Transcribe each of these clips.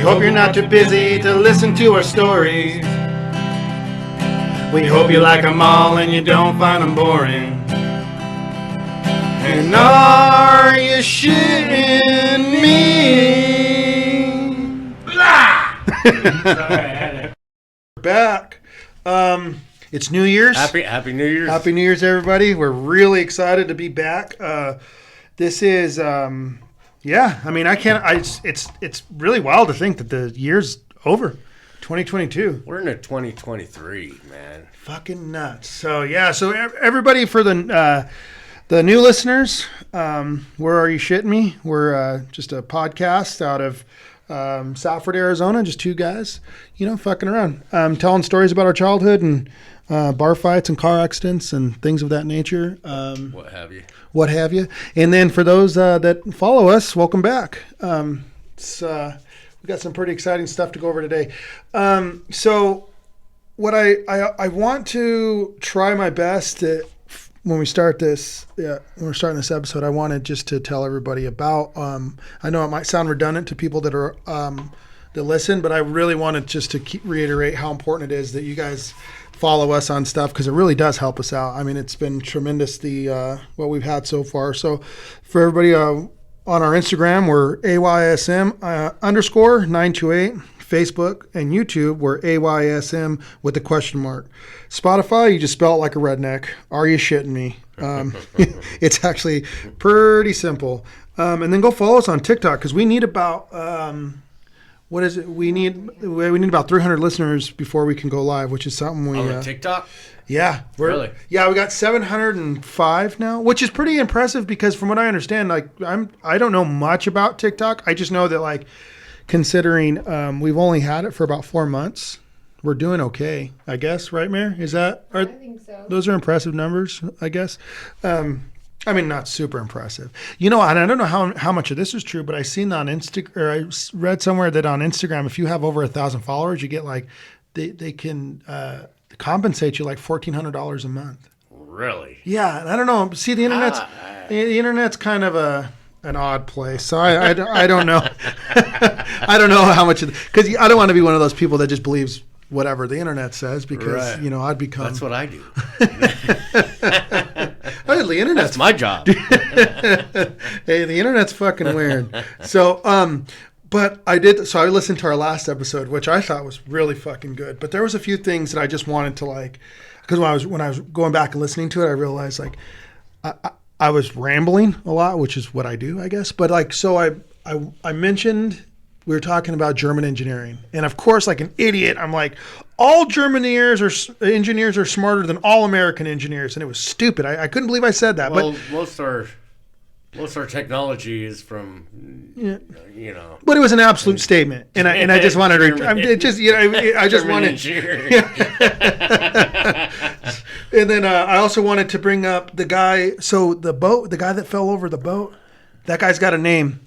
hope you're not too busy to listen to our stories. We hope you like them all and you don't find them boring. And are you shitting me? Blah! Back. It's New Year's. Happy New Year's. Happy New Year's, everybody. We're really excited to be back. This is, I mean, it's really wild to think that the year's over. 2022. We're into 2023, man. Fucking nuts. So, yeah. So, everybody, for the new listeners, where are you shitting me? We're just a podcast out of Southford, Arizona. Just two guys, fucking around. Telling stories about our childhood and bar fights and car accidents and things of that nature. What have you. And then for those that follow us, welcome back. We got some pretty exciting stuff to go over today. So what I want to try my best to, when we're starting this episode, I wanted just to tell everybody about, I know it might sound redundant to people that are, that listen, but I really wanted just to reiterate how important it is that you guys follow us on stuff, because it really does help us out. I mean, it's been tremendous, what we've had so far. So for everybody, on our Instagram, we're AYSM _928. Facebook and YouTube, we're AYSM with the question mark. Spotify, you just spell it like a redneck. Are you shitting me? It's actually pretty simple. And then go follow us on TikTok, because we need about what is it? We need about 300 listeners before we can go live, which is something we on TikTok. Yeah, really. Yeah, we got 705 now, which is pretty impressive, because from what I understand, I don't know much about TikTok. I just know that considering we've only had it for about 4 months, we're doing okay, I guess, right, Mary? I think so. Those are impressive numbers, I guess. I mean, not super impressive. And I don't know how much of this is true, but I seen on Instagram, or I read somewhere that on Instagram, if you have over 1,000 followers, you get they can compensate you $1,400 a month. Really? Yeah, and I don't know. See, the internet's kind of an odd place, so I don't know. I don't know how much, because I don't want to be one of those people that just believes whatever the internet says, because right. I'd become. That's what I do. Oh, the internet's That's my job. Hey, the internet's fucking weird. So, but I listened to our last episode, which I thought was really fucking good. But there was a few things that I just wanted to because when I was going back and listening to it, I realized I was rambling a lot, which is what I do, I guess. But I mentioned we were talking about German engineering, and of course, like an idiot, I'm like, all German engineers are smarter than all American engineers, and it was stupid. I couldn't believe I said that. Well, most our technology is from, But it was an absolute statement, and I just wanted to. I just wanted. And then I also wanted to bring up the guy. So the guy that fell over the boat, that guy's got a name,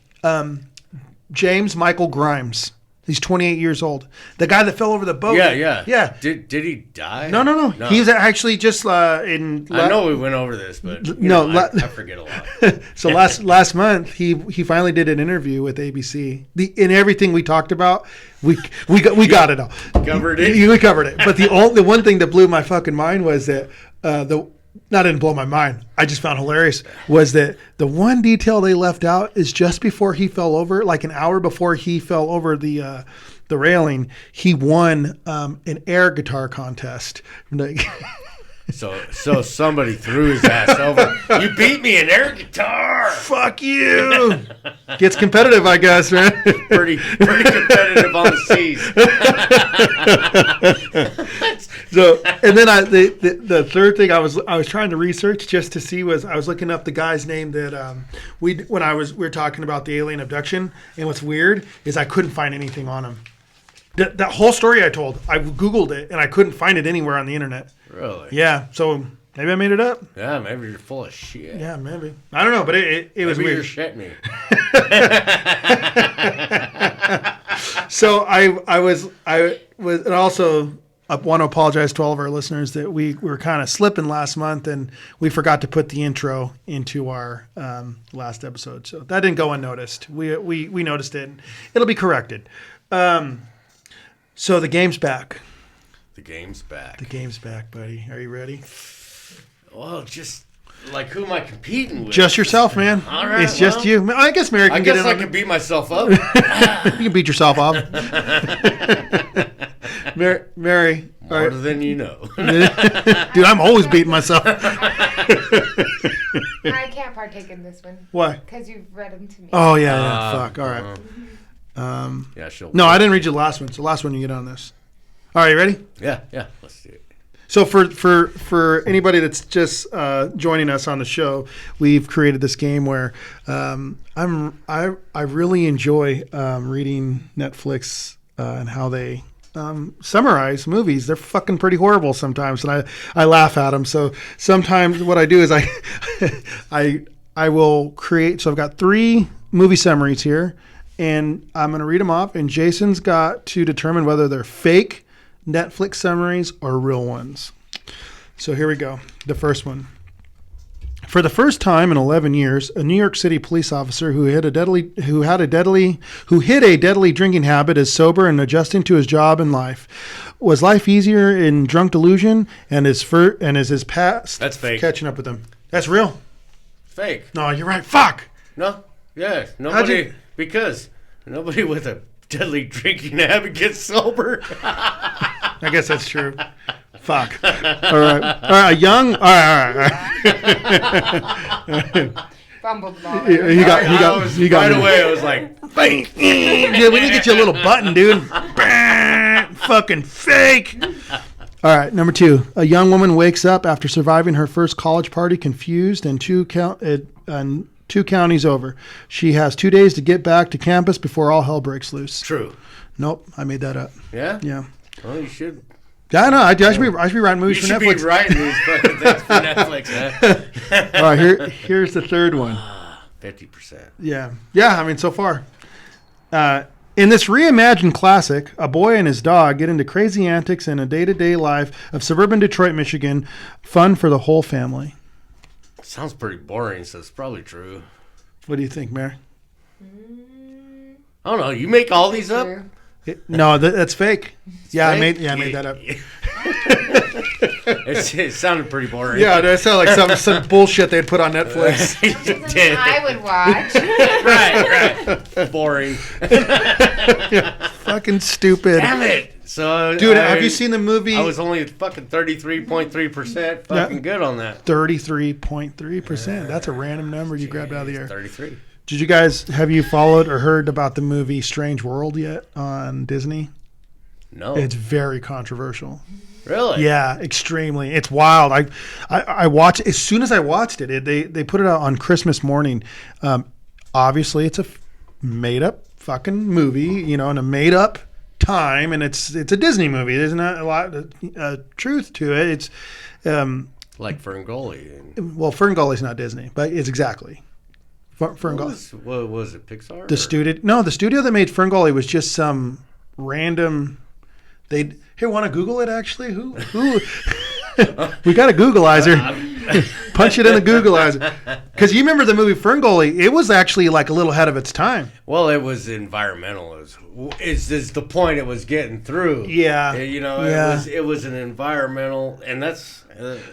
James Michael Grimes. He's 28 years old. The guy that fell over the boat. Yeah. Did he die? No. He's actually just in. I know we went over this, but I forget a lot. So last month he finally did an interview with ABC. In everything we talked about, we got it all. Covered it. We covered it. But the one thing that blew my fucking mind was that didn't blow my mind. I just found hilarious was that the one detail they left out is just before he fell over, like an hour before he fell over the railing, he won an air guitar contest. So somebody threw his ass over. You beat me in air guitar. Fuck you. Gets competitive, I guess, right? Pretty competitive on the seas. So, and then the third thing I was trying to research just to see was I was looking up the guy's name that we were talking about the alien abduction, and what's weird is I couldn't find anything on him. That whole story I told, I Googled it and I couldn't find it anywhere on the internet. Really? Yeah. So maybe I made it up. Yeah, maybe you're full of shit. Yeah, maybe. I don't know, but it was weird. You're shitting me. So I was, and also I want to apologize to all of our listeners that we were kind of slipping last month and we forgot to put the intro into our last episode. So that didn't go unnoticed. We noticed it. And it'll be corrected. So the game's back. The game's back. The game's back, buddy. Are you ready? Well, just like who am I competing with? Just yourself, man. All right, it's just you. I guess Mary can I get guess in. I can beat myself up. You can beat yourself off. Mary. More than you know. Dude, I'm always beating myself. I can't partake in this one. Why? Because you've read them to me. Oh, yeah. Fuck. All right. Yeah, she'll. No, I didn't read you the last one. It's the last one you get on this. All right, you ready? Yeah. Let's do it. So for anybody that's just joining us on the show, we've created this game where I really enjoy reading Netflix and how they summarize movies. They're fucking pretty horrible sometimes, and I laugh at them. So sometimes what I do is I will create. So I've got 3 movie summaries here, and I'm going to read them off. And Jason's got to determine whether they're fake Netflix summaries or real ones. So here we go. The first one. For the first time in 11 years, a New York City police officer who hid a deadly drinking habit is sober and adjusting to his job and life. Was life easier in drunk delusion and is his past That's fake. catching up with him? That's real. Fake. No, you're right. Fuck. No. Yeah. Nobody. Because nobody with a deadly drinking habit gets sober. I guess that's true. Fuck. All right. A young. All right. Fumbled the ball. He got right me. away. I was like, fake. Yeah, we need to get you a little button, dude. Fucking fake. All right, number 2. A young woman wakes up after surviving her first college party, confused, and 2 counties over. She has 2 days to get back to campus before all hell breaks loose. True. Nope, I made that up. Yeah. Yeah. Well, you should. Yeah, no, I should be writing movies for Netflix. You should be writing these fucking things for Netflix, man. All right, here's the third one. 50%. Yeah. I mean, so far. In this reimagined classic, a boy and his dog get into crazy antics in a day-to-day life of suburban Detroit, Michigan. Fun for the whole family. Sounds pretty boring, so it's probably true. What do you think, Mary? I don't know. You make all these up? True. No, that's fake. I fake? made that up. It sounded pretty boring. Yeah, that sounded like some bullshit they'd put on Netflix. Something I would watch. Right. Boring. Fucking stupid. Damn it. So, Dude, have you seen the movie? I was only fucking 33.3% fucking good on that. 33.3%. That's a random number you grabbed out of the air. 33. Have you followed or heard about the movie Strange World yet on Disney? No. It's very controversial. Really? Yeah, extremely. It's wild. I watched as soon as I watched it. They put it out on Christmas morning. Obviously, it's a made up fucking movie, in a made up time, and it's a Disney movie. There's not a lot of truth to it. It's like Ferngully. well, Ferngully's not Disney, but it's exactly. Ferngully. What was it? Pixar? The studio that made Ferngully was just some random. Here, want to Google it? Actually, who? We got a Googleizer. Punch it in the Googleizer. Because you remember the movie Ferngully? It was actually like a little ahead of its time. Well, it was environmental. Is the point it was getting through? Yeah. It was an environmental, and that's.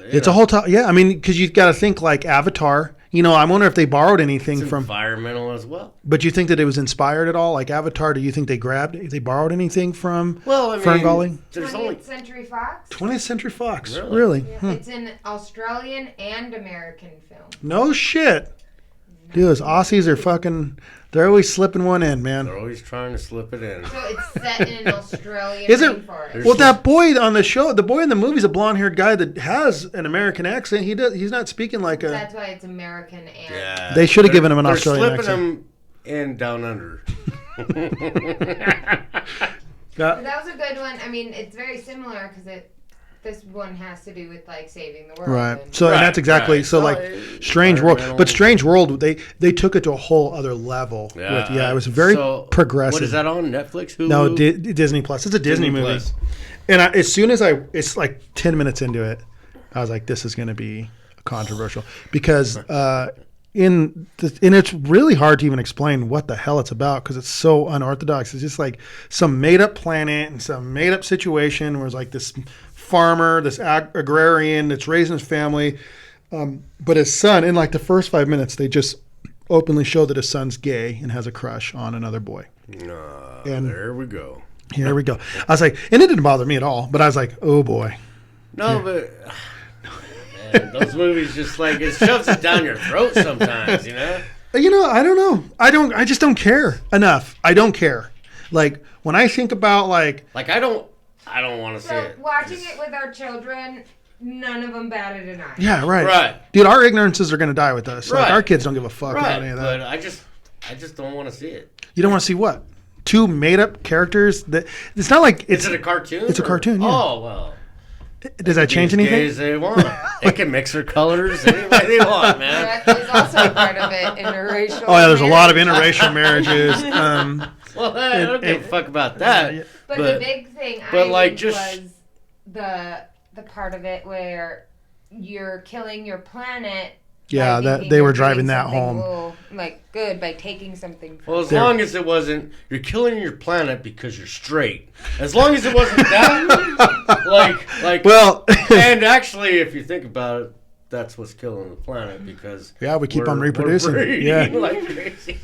It's a whole time. Yeah, I mean, because you've got to think like Avatar. I wonder if they borrowed anything from environmental as well. But you think that it was inspired at all, like Avatar? Do you think they borrowed anything from? Well, I mean, Ferngully? 20th Century Fox. 20th Century Fox. Really? Yeah, It's an Australian and American film. No shit. Dude, those Aussies are fucking. They're always slipping one in, man. They're always trying to slip it in. So it's set in an Australian Is it? rainforest. Well, that boy on the show, the boy in the movie is a blonde-haired guy that has an American accent. He's not speaking like a. That's why it's American and. Yeah. They should have given him an Australian They're accent. slipping him in down under. But that was a good one. I mean, it's very similar because this one has to do with like saving the world. Right. And, So and that's exactly right. so like Strange World, but Strange World they took it to a whole other level. Yeah. It was very progressive. What is that on Netflix? Hulu? No, Disney Plus. It's a Disney movie. Plus. And as soon as it's like 10 minutes into it, I was like, this is going to be controversial because and it's really hard to even explain what the hell it's about because it's so unorthodox. It's just like some made up planet and some made up situation where it's like this farmer, this agrarian that's raising his family, but his son, in like the first 5 minutes, they just openly show that his son's gay and has a crush on another boy. And there we go. Here we go. I was like, and it didn't bother me at all, but I was like, oh boy. No, but man, those movies just like it shoves it down your throat sometimes, you know. I don't know. I just don't care enough. I don't care. Like when I think about like I don't want to see it. Watching it with our children, none of them batted an eye. Yeah, right. Right. Dude, our ignorances are going to die with us. Right. Like our kids don't give a fuck Right. about any of that. But I just don't want to see it. You don't want to see what? Two made up characters that it's not like it's Is it a cartoon? It's a cartoon, yeah. Oh, well. Does that change As anything? gay as they want. They can mix their colors any way they want, man. There's also a part of it, interracial. Oh yeah, there's a lot of interracial marriages. Well, I don't give a fuck about that. But the big thing was the part of it where you're killing your planet. Yeah, that they were driving that home. Good by taking something. Well, as long as it wasn't, you're killing your planet because you're straight. As long as it wasn't that, Well, and actually, if you think about it, that's what's killing the planet because we keep on reproducing. Yeah, like crazy.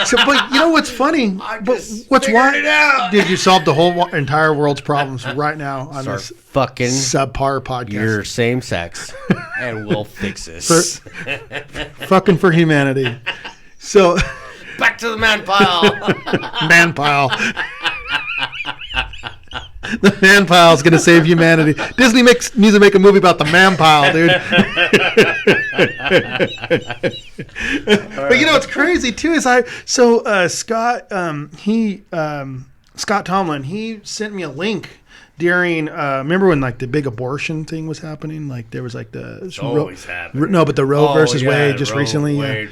So, but you know what's funny? What's why? Dude, you solved the whole entire world's problems right now on this fucking subpar podcast. You're same sex, and we'll fix this. Fucking for humanity. So back to the man pile. Man pile. The man pile is going to save humanity. Disney needs to make a movie about the man pile, dude. But you know what's crazy too is Scott Scott Tomlin, he sent me a link during remember when like the big abortion thing was happening, like there was like the always happening. But the Roe versus Wade just recently, Wade,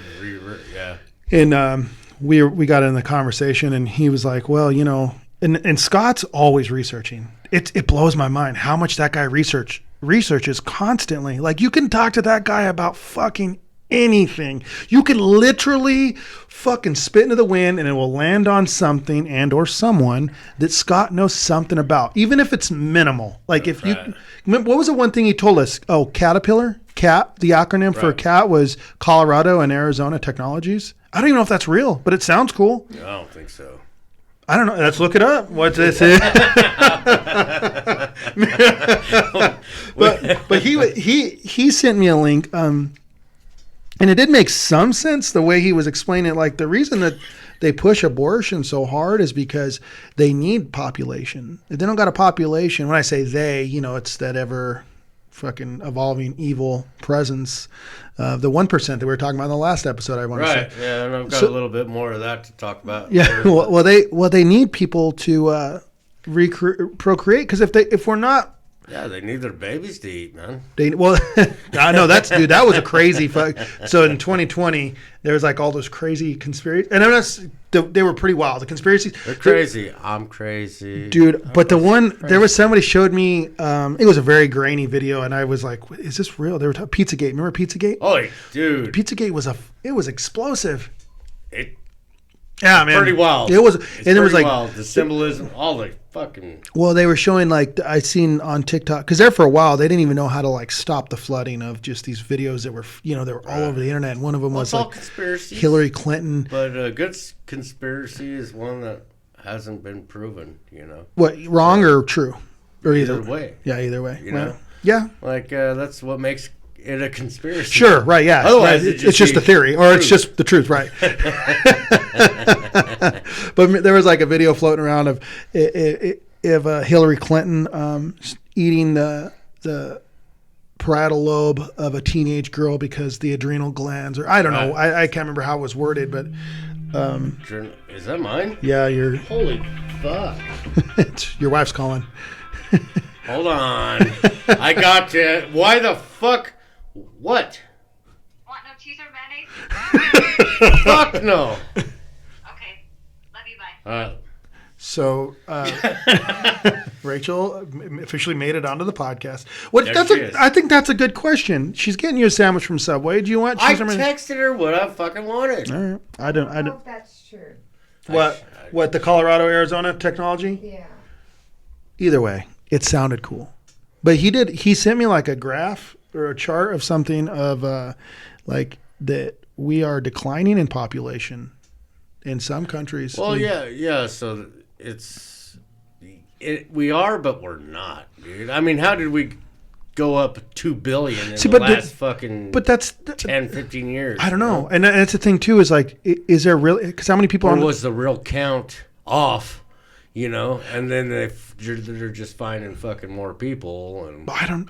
yeah. And we got in the conversation and he was like, well, you know, and Scott's always researching. It blows my mind how much that guy researches constantly. Like you can talk to that guy about fucking anything. You can literally fucking spit into the wind and it will land on something and or someone that Scott knows something about, even if it's minimal. Like if you, what was the one thing he told us? Oh, Caterpillar, CAT, the acronym for CAT was Colorado and Arizona Technologies. I don't even know if that's real, but it sounds cool. I don't think so. I don't know. Let's look it up. What's this? but he sent me a link, and it did make some sense the way he was explaining it. Like the reason that they push abortion so hard is because they need population. If they don't got a population, when I say they, you know, it's that ever fucking evolving evil presence of the 1% that we were talking about in the last episode. I want to say. Yeah, and I've got a little bit more of that to talk about. Yeah, well, they need people to procreate because if we're not. Yeah, they need their babies to eat, man. I know that was a crazy fuck. So in 2020, there was like all those crazy conspiracy, and they were pretty wild. The conspiracies. They're crazy. I'm crazy, dude. But there was somebody showed me. It was a very grainy video, and I was like, "Is this real?" They were talking Pizzagate. Remember Pizzagate? Oh, dude. Pizzagate was explosive. Yeah, man. Pretty wild. It was, and it was like wild. The symbolism, all the fucking. Well, they were showing like I seen on TikTok because there for a while they didn't even know how to like stop the flooding of just these videos that were they were all over the internet. And one of them was like Hillary Clinton. But a good conspiracy is one that hasn't been proven. You know. What, wrong or true? Or either way. Yeah, either way. You know. Yeah. Like that's what makes it a conspiracy. Sure, right, yeah. Otherwise, right. It's just a theory, or it's just the truth, right? But there was like a video floating around of Hillary Clinton eating the parietal lobe of a teenage girl because the adrenal glands, or I don't know, I can't remember how it was worded, but is that mine? Yeah, holy fuck. Your wife's calling. Hold on, I got you. Why the fuck? What? Want no cheese or mayonnaise? Fuck no. Okay. Love you, bye. So, Rachel officially made it onto the podcast. I think that's a good question. She's getting you a sandwich from Subway. Do you want? I texted her what I fucking wanted. All right. I don't know if that's true. What the Colorado Arizona technology? Yeah. Either way, it sounded cool. But he sent me like a graph or a chart of something of like that we are declining in population in some countries. Well, yeah. So we are, but we're not, dude. I mean, how did we go up 2 billion in the last fucking but that's 10, 15 years? I don't know. And that's the thing too, is like, is there really, because how many people was the real count off, and then they're just finding fucking more people. And I don't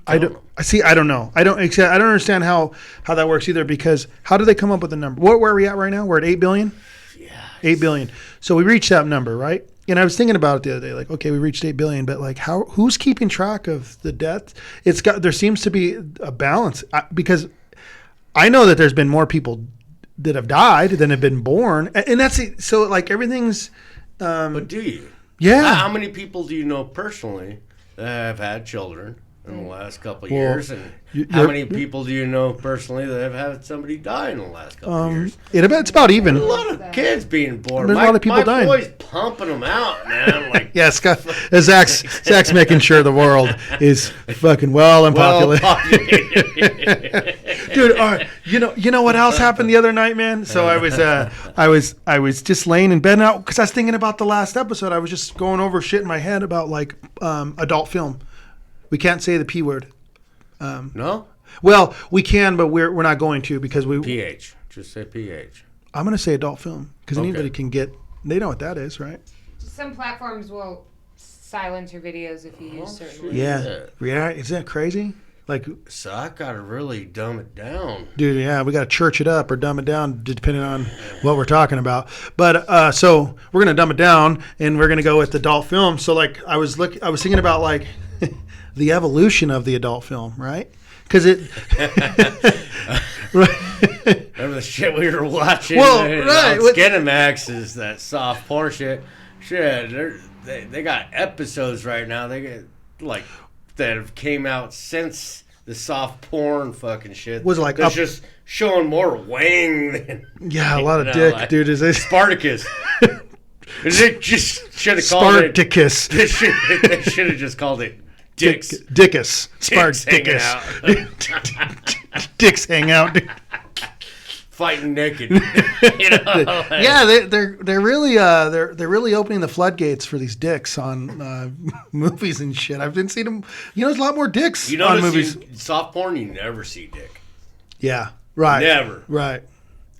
know. I don't understand how that works either, because how do they come up with the number? Where are we at right now? We're at 8 billion? Yeah. 8 billion. So we reached that number, right? And I was thinking about it the other day, like, okay, we reached 8 billion, but like, who's keeping track of the deaths? There seems to be a balance, because I know that there's been more people that have died than have been born, and that's it. So like everything's. But do you? Yeah. How many people do you know personally that have had children in the last couple of years? And how many people do you know personally that have had somebody die in the last couple of years? It's about even. A lot of kids being born. There's a lot of people dying. My boy's pumping them out, man. Like, yeah, Zach's making sure the world is fucking well populated. Dude, you know what else happened the other night, man? So I was just laying in bed now, because I was thinking about the last episode. I was just going over shit in my head about like adult film. We can't say the P word. No? Well, we can, but we're not going to, because we PH. Just say PH. I'm going to say adult film, because anybody can get. They know what that is, right? Some platforms will silence your videos if you use certain words. Yeah. Isn't that crazy? Like, so I gotta really dumb it down, dude. Yeah, we gotta church it up or dumb it down, depending on what we're talking about. But so we're gonna dumb it down, and we're gonna go with adult film. So like, I was thinking about like the evolution of the adult film, right? Because it. Remember the shit we were watching? Well, right. Skinemax is that soft porn shit. Shit, they got episodes right now. They get like. That have came out since the soft porn fucking shit. Was like it's just showing more wang than a lot of dick, like, dude. Is it Spartacus? It just should have called Spartacus. They should have just called it Dicks. Dickus. Spartacus. Dicks hang out. Fighting naked. Yeah, they're really opening the floodgates for these dicks on movies and shit. I've been seeing them. There's a lot more dicks on movies. Soft porn, you never see dick. Yeah, right. Never. Right.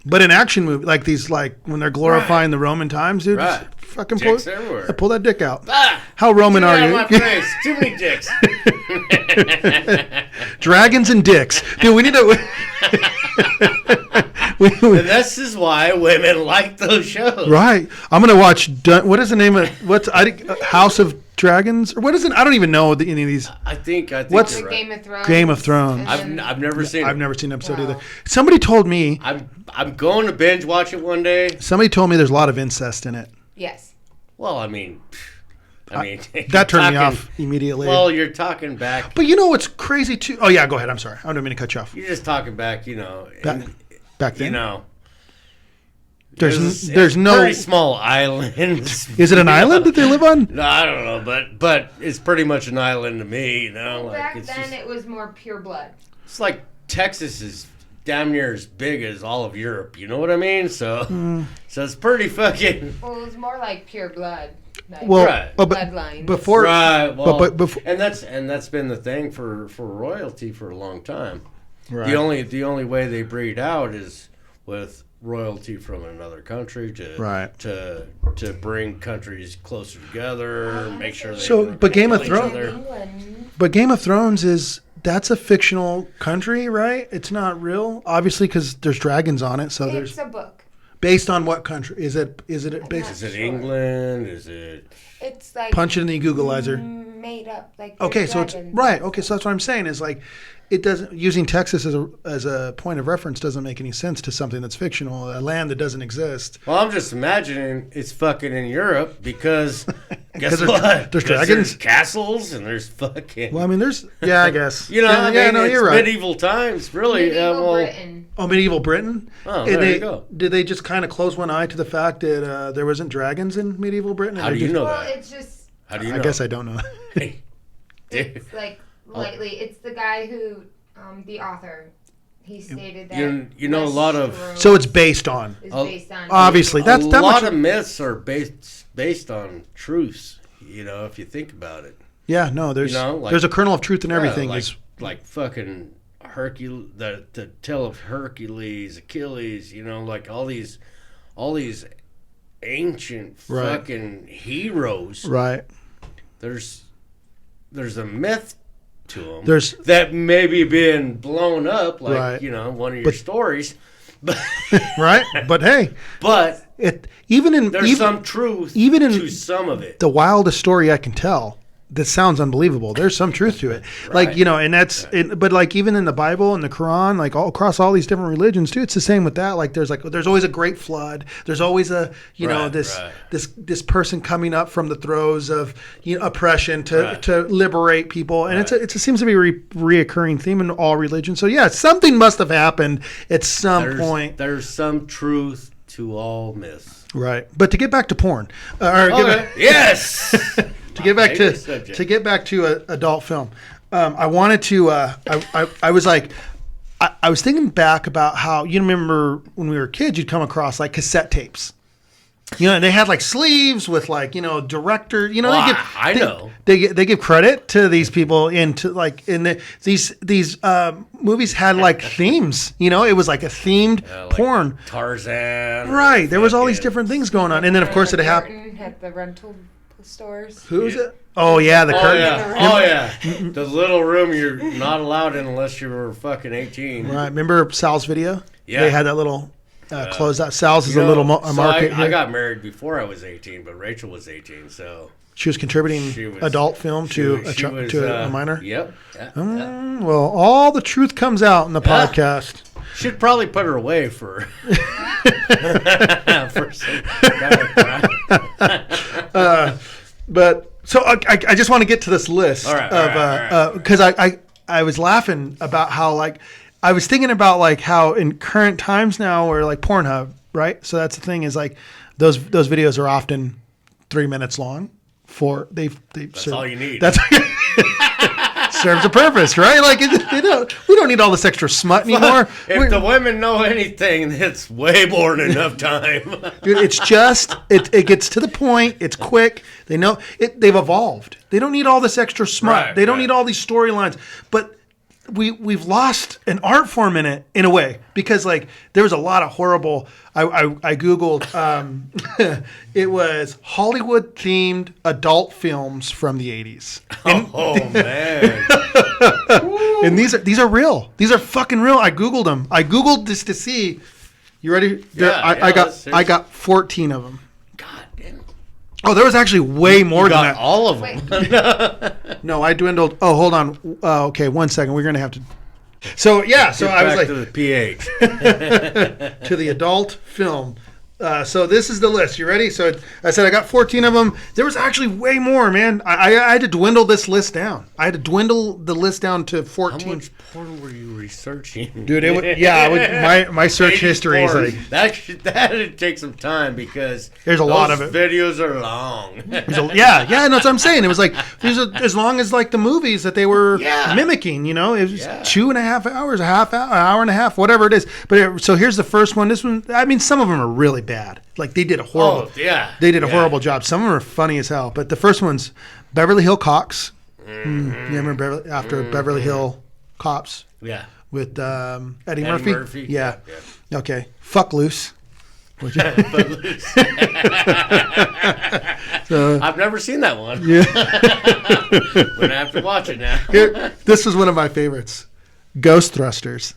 But in action movies, like these, like when they're glorifying the Roman times, dude, right. Fucking dicks everywhere. Pull that dick out. How Roman are you? My face. Too many dicks. Dragons and dicks, dude. We need to. And this is why women like those shows. Right. I'm gonna watch. What is the name of House of Dragons, or what is it? I don't even know any of these. I think what's right. Game of Thrones. Game of Thrones. I've never seen. I've never seen an episode either. Somebody told me. I'm going to binge watch it one day. Somebody told me there's a lot of incest in it. Yes. Well, I mean, that turned me off immediately. Well, you're talking back. But you know what's crazy too? Oh yeah, go ahead. I'm sorry. I don't mean to cut you off. You're just talking back. Back then. There's no very small island. Is it an island that they live on? No, I don't know, but it's pretty much an island to me. Back then, it was more pure blood. It's like Texas is damn near as big as all of Europe. You know what I mean? So it's pretty fucking. Well, it was more like pure blood. Like bloodline. Before, right? Well, but before, and that's been the thing for royalty for a long time. Right. The only way they breed out is with royalty from another country to bring countries closer together, make sure they but Game of Thrones that's a fictional country, right? It's not real, obviously, because there's dragons on it. So it's a book. Based on what country? Is it based? Is it England? Is it? It's like punch it in the Googleizer. Made up like. Okay, so it's right. Okay, so that's what I'm saying is like, it doesn't, using Texas as a point of reference doesn't make any sense to something that's fictional, a land that doesn't exist. Well, I'm just imagining it's fucking in Europe because guess what? There's dragons, there's castles, and there's fucking. Well, I mean, I guess. You know, you're right. Medieval times, really. Medieval Britain. Oh, medieval Britain. Oh, there you go. Did they just kind of close one eye to the fact that there wasn't dragons in medieval Britain? How do you know that? Well, it's just. How do you know? I guess I don't know. It's like lightly. It's the guy who, the author. He stated that you know a lot of. So it's based on. Obviously, that's a lot of myths are based on truths. You know, if you think about it. Yeah, no, there's there's a kernel of truth in everything. Like fucking Hercules, the tale of Hercules, Achilles. You know, like all these ancient fucking heroes. Right. There's a myth to them. There's that maybe being blown up, like one of your stories. But right, but hey, there's some truth to some of it. The wildest story I can tell that sounds unbelievable. There's some truth to it. Right. Like, and that's but like even in the Bible and the Quran, like all across all these different religions too, it's the same with that. Like there's always a great flood. There's always this person coming up from the throes of oppression to liberate people. And it seems to be a reoccurring theme in all religions. So yeah, something must have happened at some point. There's some truth to all myths. Right. But to get back to porn. Yes. To get back to adult film, I wanted to. I was like, I was thinking back about how you remember when we were kids, you'd come across like cassette tapes. And they had like sleeves with like director. They give credit to these people these movies had like themes. It was like a themed porn. Tarzan. Right. There was all these different things going on, and then of course it happened at the rental stores. Who's it? Oh yeah, the curtain. Yeah. The little room you're not allowed in unless you were fucking 18. Right. Remember Sal's video? Yeah. They had that little closed out. Sal's is a little market. I got married before I was 18, but Rachel was 18, so she was contributing adult film to a minor. Yep. Well, all the truth comes out in the podcast. Should probably put her away for some. But so I just want to get to this list because I was laughing about how like I was thinking about like how in current times now we're like Pornhub, right? So that's the thing is like those videos are often 3 minutes long. That's all you need. That's serves a purpose, right? Like we don't need all this extra smut anymore. If the women know anything, it's way more than enough time. Dude, it's just it gets to the point. It's quick. They know it. They've evolved. They don't need all this extra smut. They don't need all these storylines. But we've lost an art form in a way because like there was a lot of horrible. I googled. It was Hollywood themed adult films from the 80s. Man! And these are real. These are fucking real. I googled them. I googled this to see. You ready? I got 14 of them. God damn. Oh, there was actually way more than that. All of them. No, I dwindled. Oh, hold on. Okay, 1 second. We're gonna have to. So yeah. So I was like to the pH. To the adult film. So this is the list. You ready? So I said I got 14 of them. There was actually way more, man. I had to dwindle this list down. I had to dwindle the list down to 14. How much porn were you researching? Dude, my search history is like... That'd take some time because there's a lot of it. Videos are long. Yeah, that's what I'm saying. It was like, these are as long as like the movies that they were mimicking, It was 2.5 hours, an hour and a half, whatever it is. But so here's the first one. This one, I mean, some of them are really bad. Like they did a horrible. They did a horrible job. Some of them are funny as hell. But the first one's Beverly Hill Cops. You remember Beverly Hill Cops? Yeah. With Eddie Murphy. Yeah. Okay. Fuck Loose. Footloose. So, I've never seen that one. Yeah. We're gonna have to watch it now. Here, this is one of my favorites. Ghost Thrusters.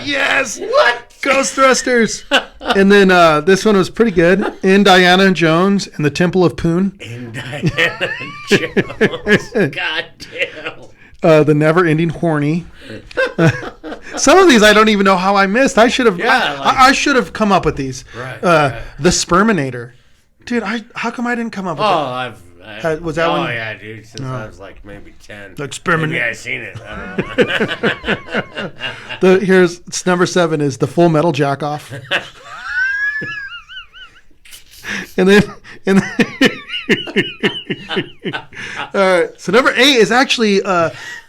Yes. What? Ghost Thrusters. And then this one was pretty good. Indiana Jones and the Temple of Poon. Indiana Jones. God damn. The Never Ending Horny. Some of these I don't even know how I missed. I should have. I should have come up with these. Right. The Sperminator. Dude, how come I didn't come up with that? Was that one? Oh, yeah, dude. Since I was like maybe 10. The Experiment. Maybe I seen it. I don't know. Here's number 7 is the Full Metal Jack Off. and then all right. So number 8 is actually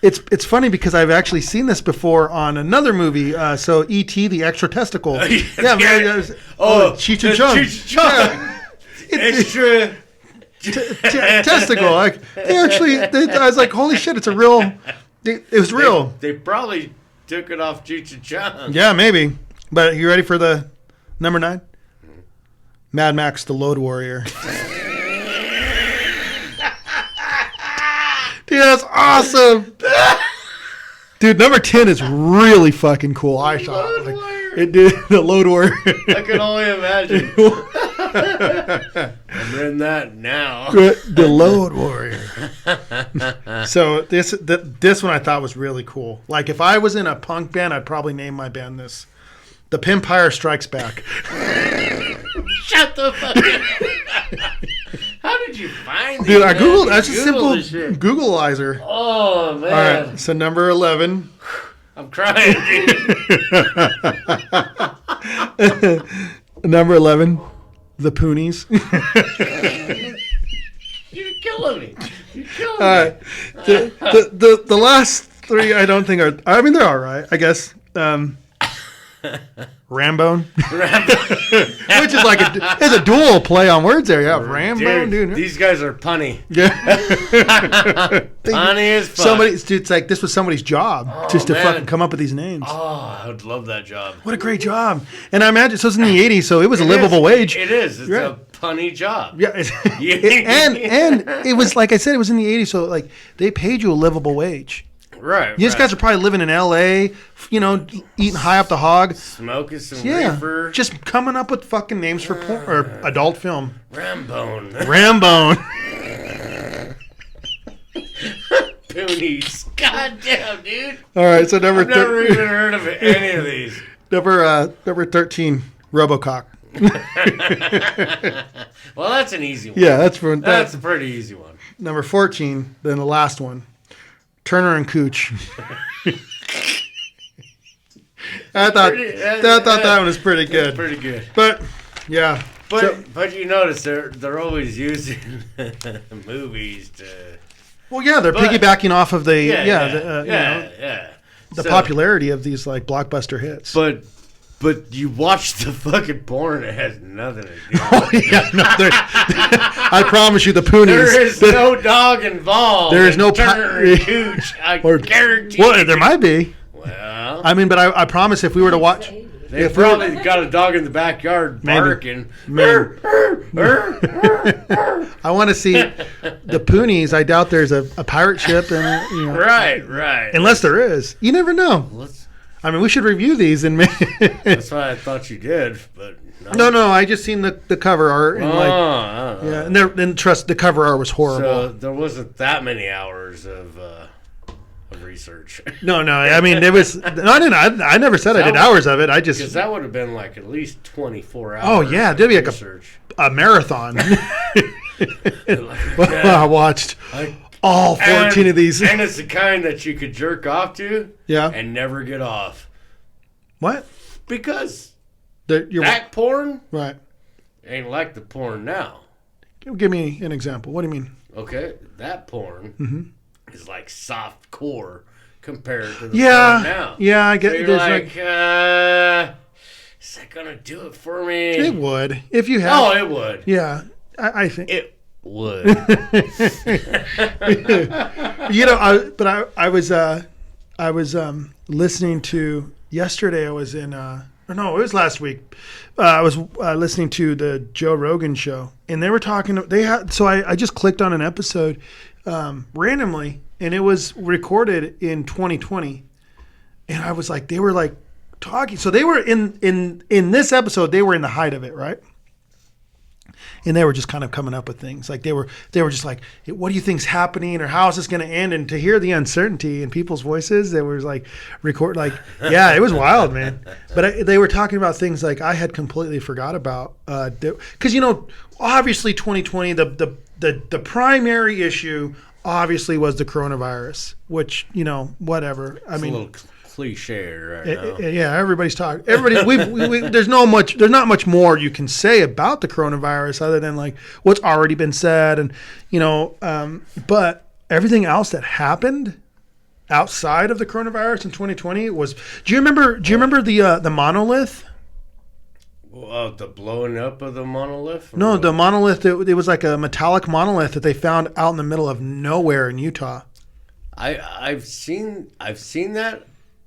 it's funny because I've actually seen this before on another movie. So E.T. the Extra Testicle. Cheech and Chong. Extra testicle. Like I was like, holy shit! It's a real. It was real. They probably took it off Cheech and Chong. Yeah, maybe. But you ready for the number 9? Mad Max: The Load Warrior. Dude, that's awesome. Dude, number 10 is really fucking cool. I shot it did the Load Warrior. I can only imagine. I'm in that now. The Load Warrior. So this one I thought was really cool. Like if I was in a punk band, I'd probably name my band this. The Pimpire Strikes Back. Shut the fuck up. How did you find these? Dude, I Googled. That's a simple Googleizer. Oh, man. All right, so number 11. I'm crying, dude. Number 11, the Poonies. You're killing me. All right. The last 3 I don't think are. I mean, they're all right, I guess. Rambone. Which is like it's a dual play on words there. Yeah, Rambone, dude. These guys are punny. Yeah. Punny as fuck. It's like this was somebody's job just to fucking come up with these names. Oh, I would love that job. What a great job. And I imagine, so it's in the 80s, so it was a livable wage. It is. It's a punny job. Yeah. And it was, like I said, it was in the 80s, so like they paid you a livable wage. Right. These guys are probably living in L.A., eating high up the hog. Smoking some reefer. Just coming up with fucking names for porn, or adult film. Rambone. Poonies. God damn, dude. All right, so I've never even heard of any of these. Number 13, Robocock. Well, that's an easy one. Yeah, that's a pretty easy one. Number 14, then the last one. Turner and Cooch. I thought that one was pretty good. Pretty good. But yeah. But you notice they're always using movies to. Well, yeah, they're piggybacking off of the popularity of these like blockbuster hits. But you watch the fucking porn, it has nothing to do with it. I promise you, the Poonies. There is no dog involved. There is no Turner and Cooch. I guarantee. Well, there might be. Well, I mean, but I promise if we were to watch. They probably got a dog in the backyard barking. Maybe. I want to see the Poonies. I doubt there's a pirate ship. And, Right. Unless there is. You never know. I mean, we should review these and that's why I thought you did, but no. I just seen the cover art and the cover art was horrible. So there wasn't that many hours of research. No. I mean, there was. I never said I did hours of it. I just because that would have been like at least 24 hours. Oh yeah, there'd be like a marathon. I watched. All 14 of these. And it's the kind that you could jerk off to and never get off. What? Because that porn ain't like the porn now. Give me an example. What do you mean? Okay, that porn is like soft core compared to the porn now. Yeah, I get so you're like, is that going to do it for me? It would. If you have. Oh, it would. Yeah, I think. It would. I was listening to yesterday. I was in it was last week. I was listening to the Joe Rogan show, and they were talking. I just clicked on an episode randomly, and it was recorded in 2020, and I was like, they were like talking. So they were in this episode. They were in the height of it, right? And they were just kind of coming up with things. Like they were just like, what do you think's happening, or how is this going to end? And to hear the uncertainty in people's voices, they was like yeah, it was wild, man. But they were talking about things I had completely forgot about. Because obviously 2020, the primary issue obviously was the coronavirus, which whatever. I mean, a little cliche right now. Yeah, everybody's talking. There's not much more you can say about the coronavirus other than what's already been said, and but everything else that happened outside of the coronavirus in 2020 was. Do you remember the monolith? The blowing up of the monolith? No, the monolith. It was like a metallic monolith that they found out in the middle of nowhere in Utah. I've seen that.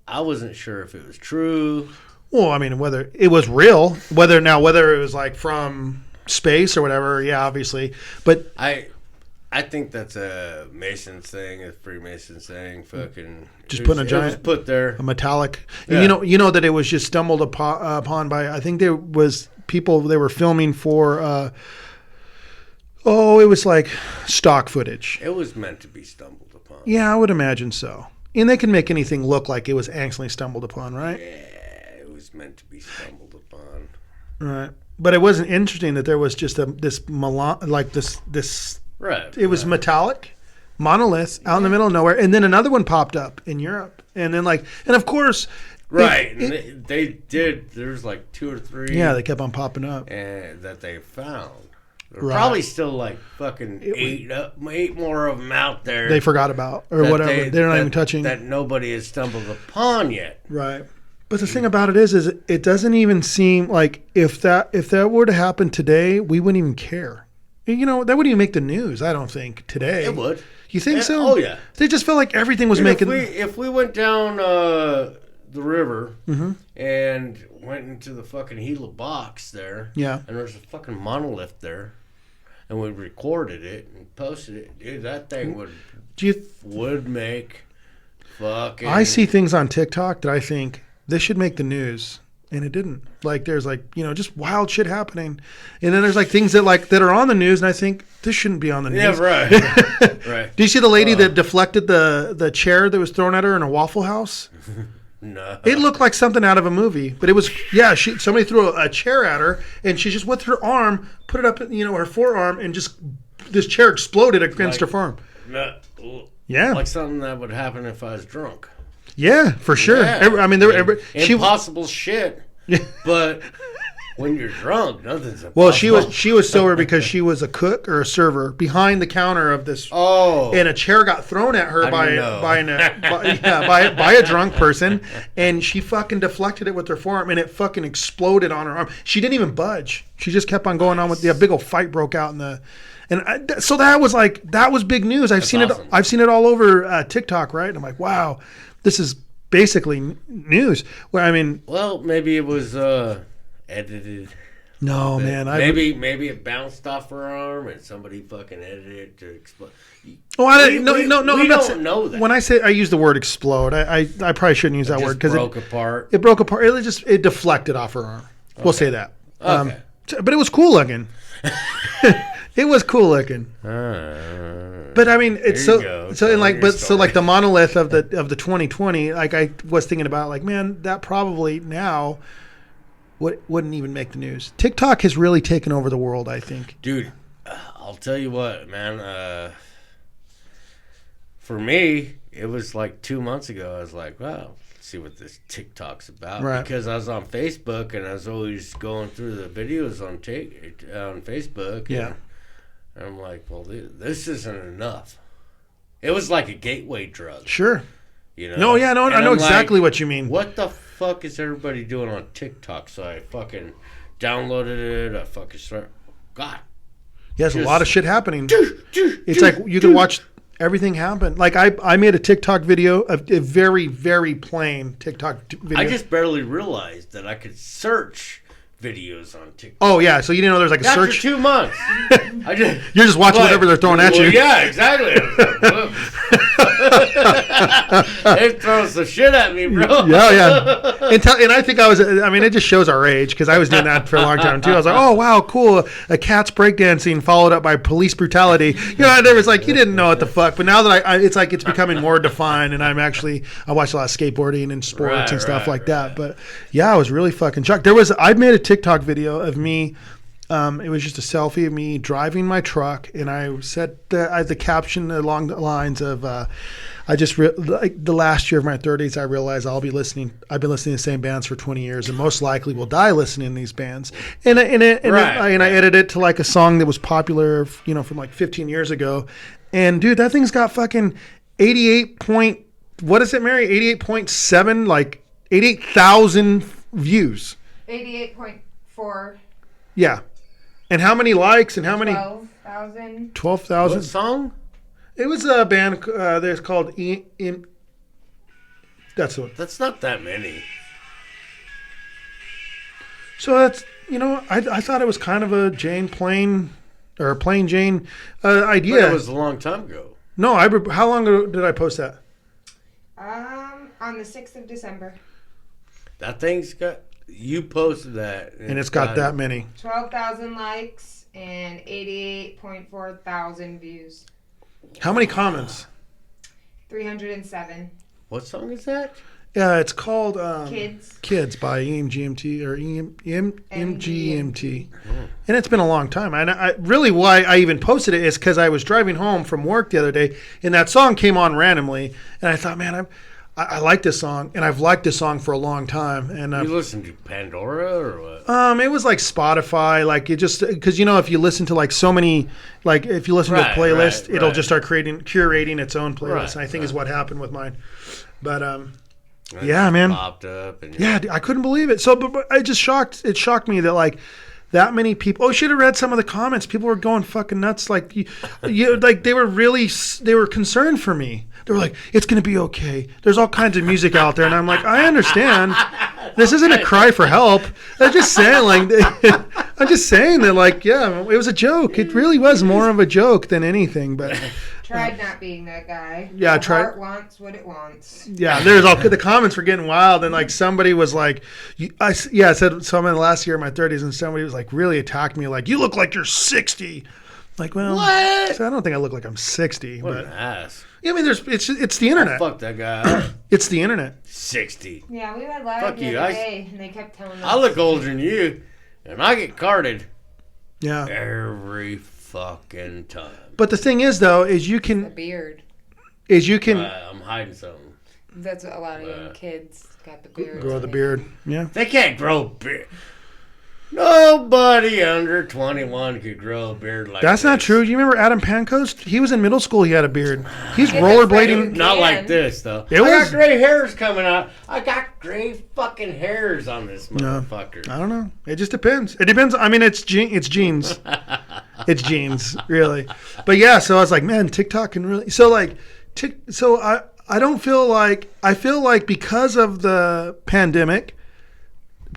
I wasn't sure if it was true. Well, I mean, whether it was real, whether it was from space or whatever, yeah, obviously. But I think that's a Mason's thing, a Freemason's thing. Fucking just putting a giant, was put there, a metallic. Yeah. You know that it was just stumbled upon by. I think there was people they were filming for. It was like stock footage. It was meant to be stumbled upon. Yeah, I would imagine so. And they can make anything look like it was accidentally stumbled upon, right? Yeah, it was meant to be stumbled upon. Right. But it wasn't interesting that there was just this Right. It was metallic, monolith out in the middle of nowhere, and then another one popped up in Europe, and then and of course, right, they did. There's 2 or 3. Yeah, they kept on popping up, and that they found. There's Right. probably still fucking eight more of them out there. They forgot about or whatever. They're not even touching that nobody has stumbled upon yet. Right. But the thing about it is it doesn't even seem like if that were to happen today, we wouldn't even care. That wouldn't even make the news. I don't think today. It would. You think so? Oh yeah. They just felt like everything was making. If we went down the river Mm-hmm. and went into the fucking Gila box there, Yeah. and there's a fucking monolith there, and we recorded it and posted it, dude, that thing would make fucking. I see things on TikTok that I think this should make the news, and it didn't. There's just wild shit happening, and then there's things that that are on the news, and I think this shouldn't be on the news. Yeah, right. Right. Do you see the lady that deflected the chair that was thrown at her in a Waffle House? No. It looked like something out of a movie, but it was somebody threw a chair at her, and she just with her arm put it up, her forearm, and just this chair exploded against her forearm. No, Yeah, like something that would happen if I was drunk. Yeah, for sure. Yeah. I mean, impossible shit. But when you're drunk, nothing's impossible. Well, she was sober because she was a cook or a server behind the counter of this. Oh, and a chair got thrown at her by a drunk person, and she fucking deflected it with her forearm, and it fucking exploded on her arm. She didn't even budge. She just kept on going on with a big old fight broke out in the. So that was big news. I've seen awesome. I've seen it all over TikTok, right? And I'm like, wow, this is basically news. Well, maybe it was edited. No, man. Maybe it bounced off her arm and somebody fucking edited it to explode. Oh, We don't know that. When I say I use the word explode, I probably shouldn't use that word because broke apart. It broke apart. It deflected off her arm. Okay. We'll say that. Okay. But it was cool looking. It was cool looking. But I mean, it's so the monolith of the 2020. I was thinking about man, that probably now wouldn't even make the news. TikTok has really taken over the world, I think. Dude, I'll tell you what, man. For me, it was 2 months ago. I was like, wow, let's see what this TikTok's about. Right. Because I was on Facebook and I was always going through the videos on Facebook. Yeah. And I'm like, well, this isn't enough. It was like a gateway drug. Sure. No, I know exactly what you mean. What the fuck is everybody doing on TikTok? So I fucking downloaded it. I fucking started. God. Yeah, there's a lot of shit happening. It's like you can watch everything happen. I made a TikTok video, a very, very plain TikTok video. I just barely realized that I could search videos on TikTok. Oh yeah, so you didn't know there's a search. After 2 months, you're just watching whatever they're throwing at you. Yeah, exactly. It throws the shit at me, bro. Yeah. And I think it just shows our age because I was doing that for a long time too. I was like, oh, wow, cool. A cat's breakdancing followed up by police brutality. There was like, you didn't know what the fuck. But now that it's like it's becoming more defined and I watch a lot of skateboarding and sports and stuff like that. But yeah, I was really fucking shocked. I made a TikTok video of me. It was just a selfie of me driving my truck, and I said the caption along the lines of, like the last year of my 30s, I realized I've been listening to the same bands for 20 years, and most likely will die listening to these bands. And I edited it to like a song that was popular, from like 15 years ago. And dude, that thing's got fucking 88.7, like 88,000 views. 88.4. Yeah. And how many likes and how many? 12,000. 12,000. What song? It was a band that's called That's what. That's not that many. So that's, I thought it was kind of a plain Jane idea. But it was a long time ago. No, how long ago did I post that? On the 6th of December. That thing's got... You posted that. And it's got that many. 12,000 likes and 88.4 thousand views. How many comments? 307. What song is that? Yeah, it's called Kids by EMGMT or MGMT. And it's been a long time. I really why I even posted it is because I was driving home from work the other day and that song came on randomly and I thought, man, I like this song, and I've liked this song for a long time. And you listen to Pandora or what? It was like Spotify, like it just because if you listen to like so many, like if you listen to a playlist, it'll just start curating its own playlist. And I think is what happened with mine. But yeah, man, popped up. And I couldn't believe it. So, but it shocked me that like that many people. Oh, should have read some of the comments. People were going fucking nuts. Like like they were concerned for me. They were like, it's going to be okay. There's all kinds of music out there. And I'm like, I understand. This isn't a cry for help. I'm just saying that like, yeah, it was a joke. It really was more of a joke than anything. But tried not being that guy. Yeah, heart wants what it wants. Yeah, the comments were getting wild. And like somebody was like, I said someone last year in my 30s and somebody was like really attacked me. Like, you look like you're 60. Like, well, what? So I don't think I look like I'm 60. What but an ass. Yeah, I mean, it's the internet. Fuck that guy. It's the internet. 60. Yeah, we had live the other day, and they kept telling us. I look older than you, and I get carded. Yeah. Every fucking time. But the thing is, though, is you can. The beard. I'm hiding something. That's what a lot of young kids got the beard. Grow the beard. Yeah. They can't grow beard. Nobody under 21 could grow a beard like That's this. not true. You remember Adam Pancoast? He was in middle school. He had a beard. He's rollerblading. Not like this, though. I got gray hairs coming out. I got gray fucking hairs on this motherfucker. I don't know. It just depends. It depends. I mean, it's genes. It's genes, really. But yeah, so I was like, man, TikTok can really. So like, I don't feel like. I feel like because of the pandemic,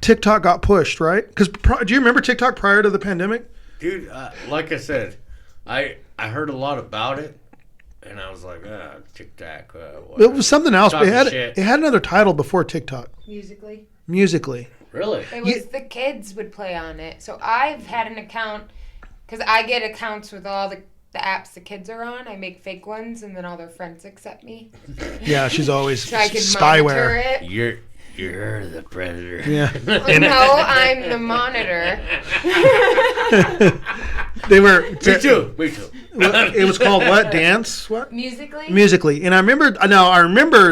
TikTok got pushed, right? Because do you remember TikTok prior to the pandemic? Dude, like I said, I heard a lot about it, and I was like, TikTok. It was something else. It had another title before TikTok. Musically. Really? It was the kids would play on it. So I've had an account, because I get accounts with all the apps the kids are on. I make fake ones, and then all their friends accept me. Yeah, she's always so I can spyware. Monitor it. You're the predator. Yeah. No, I'm the monitor. They were. Me too. It was called what? Dance? What? Musically. And I remember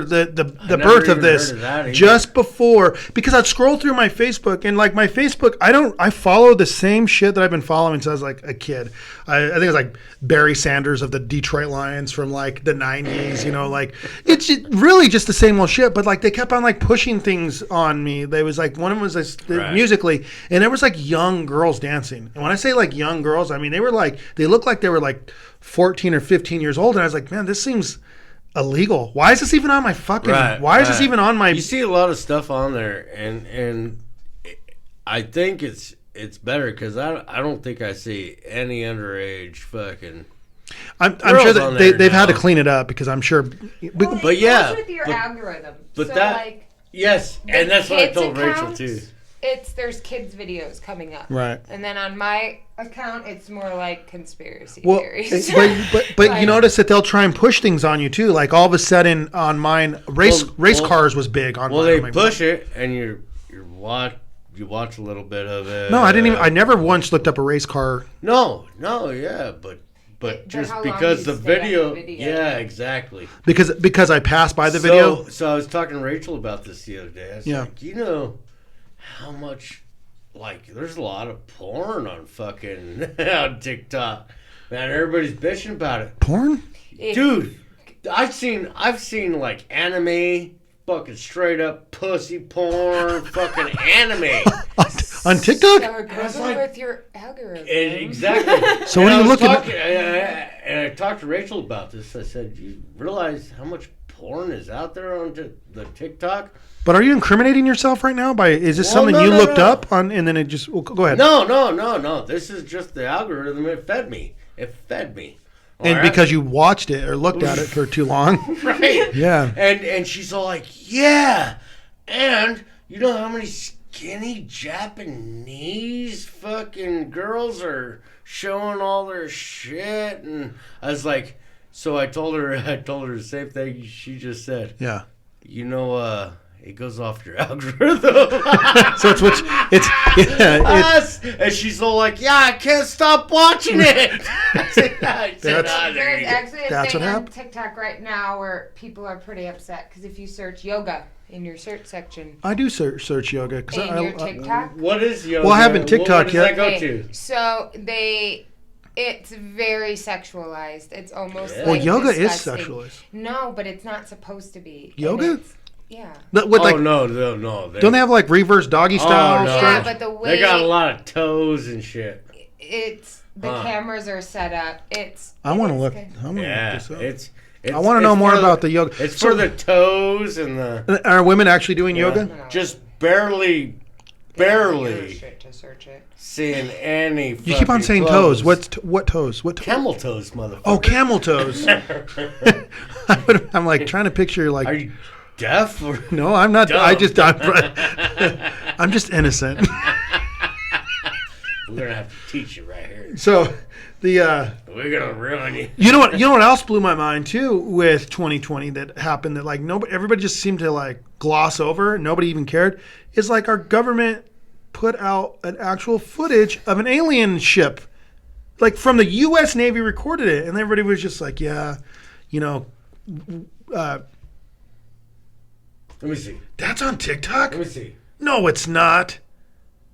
the birth of this just before, because I'd scroll through my Facebook and like my Facebook, I follow the same shit that I've been following since I was like a kid. I think it was like Barry Sanders of the Detroit Lions from like the 90s, like it's really just the same old shit. But like they kept on like pushing things on me. They was like, one of them was Musically, and there was like young girls dancing. And when I say like young girls, I mean they looked like they were like 14 or 15 years old. And I was like, man, this seems illegal. Why is this even on my fucking? Why is this even on my? You see a lot of stuff on there, and I think it's better because I don't think I see any underage fucking. I'm girls sure on that there they've had to now. clean it up because I'm sure. Well, But it yeah, goes with your algorithm. but so that- like Yes, the and that's what I kids' told Rachel accounts, too. There's kids videos coming up. Right. And then on my account, it's more like conspiracy Well, theories. but Like- you notice that they'll try and push things on you too. Like all of a sudden on mine, race cars was big on. Well, mine. they I'm like, push it, and you watch a little bit of it. No, I didn't even. I never once looked up a race car. No, yeah, but just how long because you the stay on video, the video. yeah, exactly. Because I passed by the video. So I was talking to Rachel about this the other day. I was Yeah. like, you know how much, like, there's a lot of porn on fucking on TikTok. Man, everybody's bitching about it. Porn? Dude, I've seen like anime, fucking straight up pussy porn, fucking anime. On TikTok? So it goes like- with your algorithm. Exactly. So what are you looking at? And I talked to Rachel about this. I said, "Do you realize how much porn is out there on the TikTok?" But are you incriminating yourself right now? Is this Well, something no, you no, looked no. up on, and then it just? Well, go ahead. No. This is just the algorithm. It fed me. All And right? because you watched it or looked at it for too long. Right. Yeah. And she's all like, yeah. And you know how many skinny Japanese fucking girls are showing all their shit? And I was like, so I told her the same thing she just said. Yeah. You know, it goes off your algorithm. So it's Uh, And she's all like, yeah, I can't stop watching it. I said, There's there you go. actually a That's thing what on happened? TikTok right now where people are pretty upset because if you search yoga in your search section I do search yoga because in your TikTok, What is yoga? Well, I haven't TikTok what does yet. that go okay, to? so it's very sexualized. It's almost Yeah. Well, like yoga is disgusting. sexualized. No, but it's not supposed to be. And Yoga? it's- Yeah. With like, no. don't they have like reverse doggy style? Oh, no. Yeah, stretch? but the way They got a lot of toes and shit. it's the cameras are set up. I want to it's look. good. I want to Yeah, look this up. it's I want to know it's more for about the yoga. It's So- for the toes and the Are women actually doing yoga? No. just barely To search it. seeing any. You keep on fucking saying clothes. toes. What toes? What? Camel toes, motherfucker? Oh, camel toes. I'm like trying to picture like. Are you deaf or? No, I'm not. Dumb. I'm just innocent. We're gonna have to teach you right here. So the. We're gonna ruin you. You know what? You know what else blew my mind too with 2020 that happened that like everybody just seemed to like gloss over. Nobody even cared. Is like our government put out an actual footage of an alien ship, like from the U.S. Navy recorded it, and everybody was just like, yeah, you know, Let me see. that's on TikTok. Let me see. No, it's not.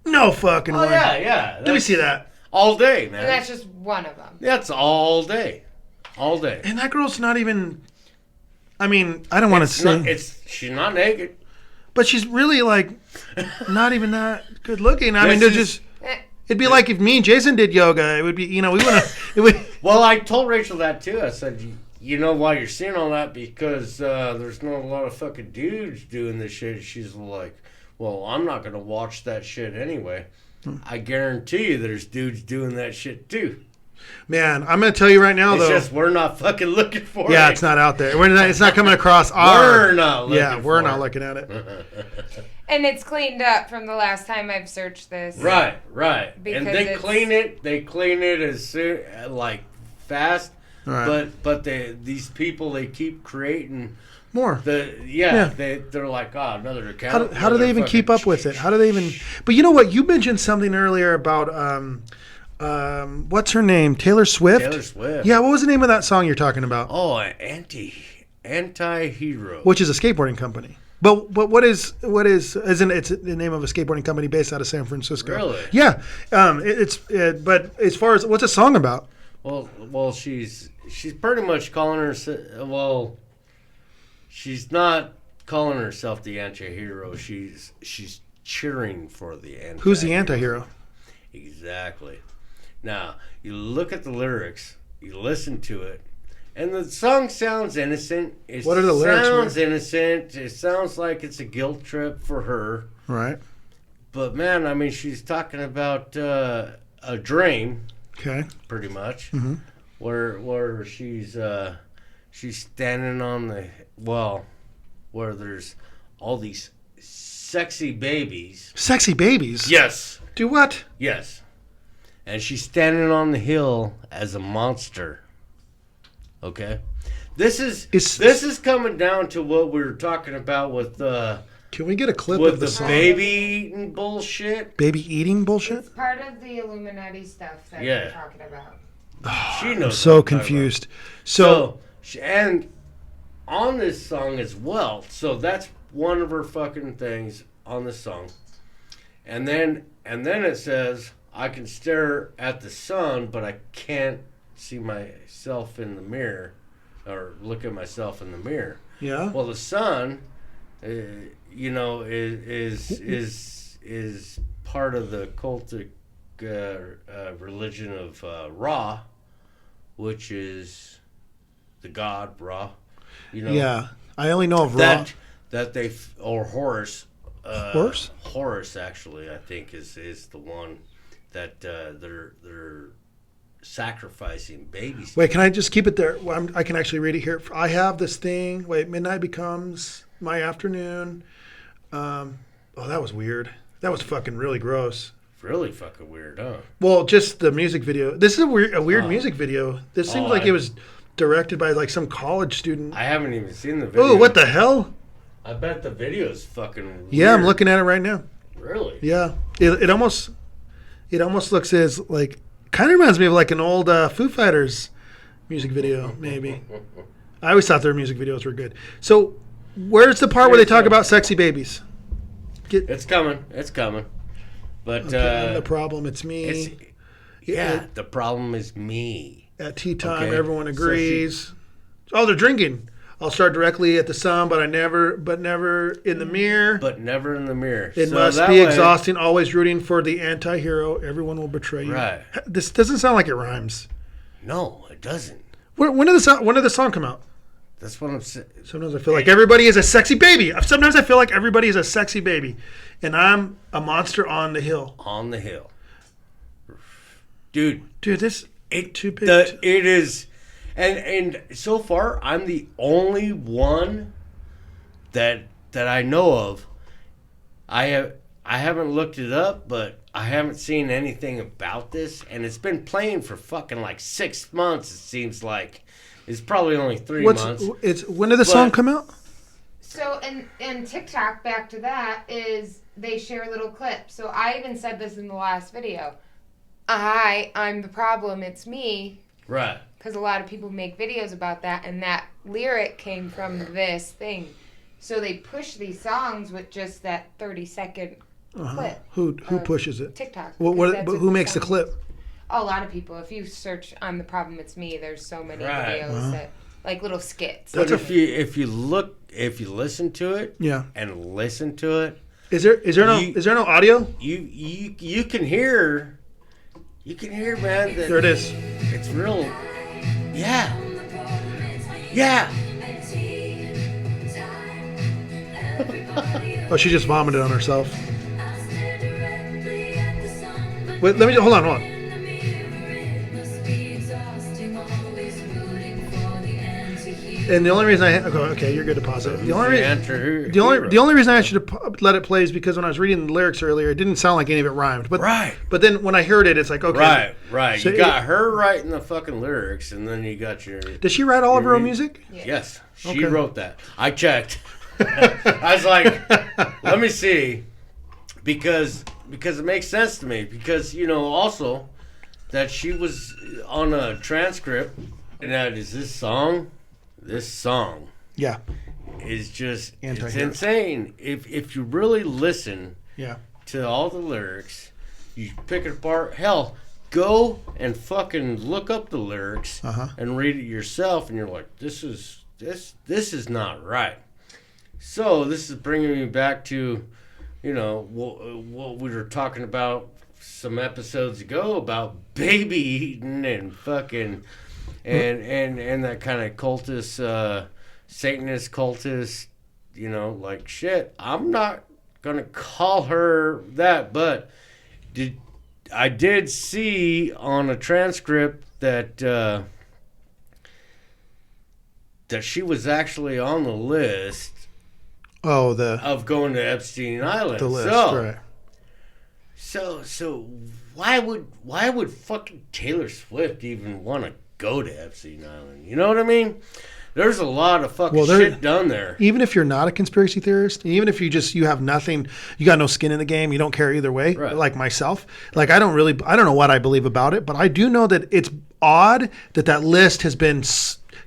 No fucking Oh way. yeah. Let me see that. All day, man. And that's just one of them. That's all day. All day. And that girl's not even. I mean, I don't want to say, She's not naked. but she's really like not even that good looking. I mean, This they're is- just. It'd be like if me and Jason did yoga. It would be, we wouldn't. It would. Well, I told Rachel that too. I said, you know why you're seeing all that? Because there's not a lot of fucking dudes doing this shit. She's like, well, I'm not going to watch that shit anyway. I guarantee you there's dudes doing that shit too. Man, I'm gonna tell you right now It's though. just we're not fucking looking for it. Yeah, it's not out there. It's not coming across our. We're not looking Yeah, we're for not it. looking at it. And it's cleaned up from the last time I've searched this. Right. Because And they it's- clean it. They clean it as soon, like fast. Right. But these people, they keep creating More. they're like, oh, another account. How do they even keep up with it? How do they even? But you know what? You mentioned something earlier about what's her name? Taylor Swift. Taylor Swift. Yeah. What was the name of that song you're talking about? Oh, anti-hero. Which is a skateboarding company. But what is isn't it's the name of a skateboarding company based out of San Francisco? Really? Yeah. But as far as what's a song about? Well, she's pretty much calling herself. Well, she's not calling herself the anti-hero. She's cheering for the anti. Who's the anti-hero? Exactly. Now you look at the lyrics, you listen to it, and the song sounds innocent. What are the lyrics, Sounds man? innocent. It sounds like it's a guilt trip for her. Right. But man, I mean, she's talking about a dream, Okay. pretty much. Mm-hmm. where she's standing on the where there's all these sexy babies. Sexy babies? Yes. Do what? Yes. And she's standing on the hill as a monster. Okay? This is coming down to what we were talking about with Can we get a clip with of the the song? baby eating bullshit. Baby eating bullshit? It's part of the Illuminati stuff that Yeah. we're talking about. She knows. I'm what so I'm talking about. confused. So And on this song as well. So that's one of her fucking things on this song. And then it says, I can stare at the sun, but I can't see myself in the mirror or look at myself in the mirror. yeah. Well, the sun, you know, is part of the cultic religion of Ra, which is the god Ra. You know, Yeah. I only know of Raw. that they or Horus. Horus? Horus actually, I think is the one that they're sacrificing babies. Wait, can I just keep it there? Well, I can actually read it here. I have this thing. Wait, midnight becomes my afternoon. That was weird. That was fucking really gross. Really fucking weird, huh? Well, just the music video. This is a weird music video. This seems like it was directed by like some college student. I haven't even seen the video. Oh, what the hell? I bet the video's fucking weird. Yeah, I'm looking at it right now. Really? Yeah, it almost looks as like kind of reminds me of like an old Foo Fighters music video, maybe. I always thought their music videos were good. So, where's the part where they talk about sexy babies? It's coming. It's coming. But Okay, I'm the problem. It's me. the problem is me. At tea time, Okay. everyone So agrees. They're drinking. I'll start directly at the sun, but never in the mirror. But never in the mirror. It So must that be way- exhausting, always rooting for the anti-hero. Everyone will betray you. Right. This doesn't sound like it rhymes. No, it doesn't. When did the song come out? That's what I'm saying. Sometimes I feel like everybody is a sexy baby. Sometimes I feel like everybody is a sexy baby, and I'm a monster on the hill. On the hill. Dude, Dude, this it too big. it is, and so far I'm the only one that I know of. I haven't looked it up, but I haven't seen anything about this, and it's been playing for fucking like 6 months. It seems like it's probably only 3 months. When did the song come out? So, and TikTok, back to that, is they share little clips. So I even said this in the last video. I'm the problem, it's me. Right. Because a lot of people make videos about that, and that lyric came from this thing. So they push these songs with just that 30-second clip. Who pushes it? TikTok. But who makes the clip? A lot of people. If you search "I'm the problem, it's me," there's so many Right. videos that like little skits. But if you listen to it, Yeah. and listen to it, Is there no audio? you can hear, man, that There it is. it's real. Yeah. Yeah. Oh, she just vomited on herself. Wait, let me hold on. And the only reason okay, you're good to pause it. The only reason I should have let it play is because when I was reading the lyrics earlier, it didn't sound like any of it rhymed. But Right. But then when I heard it, it's like okay. Right. So You got her writing the fucking lyrics, and then you got your. Did she write all of her own music? Yes, she Okay. wrote that. I checked. I was like, let me see, because it makes sense to me. Because also that she was on a transcript, and that is this song. This song Yeah. is just it's Anti-hero. insane. If you really listen Yeah. to all the lyrics, you pick it apart. Hell, go and fucking look up the lyrics and read it yourself, and you're like, this is not right. So this is bringing me back to, what we were talking about some episodes ago about baby eating and fucking and that kind of cultist, Satanist cultist, like shit. I'm not gonna call her that, but I did see on a transcript that that she was actually on the list Oh, of going to Epstein Island. the list, so, right? So why would fucking Taylor Swift even want to go to Epstein Island? You know what I mean? There's a lot of fucking shit done there. Even if you're not a conspiracy theorist, even if you have nothing, you got no skin in the game, you don't care either way, Right. like myself. Like I don't know what I believe about it, but I do know that it's odd that list has been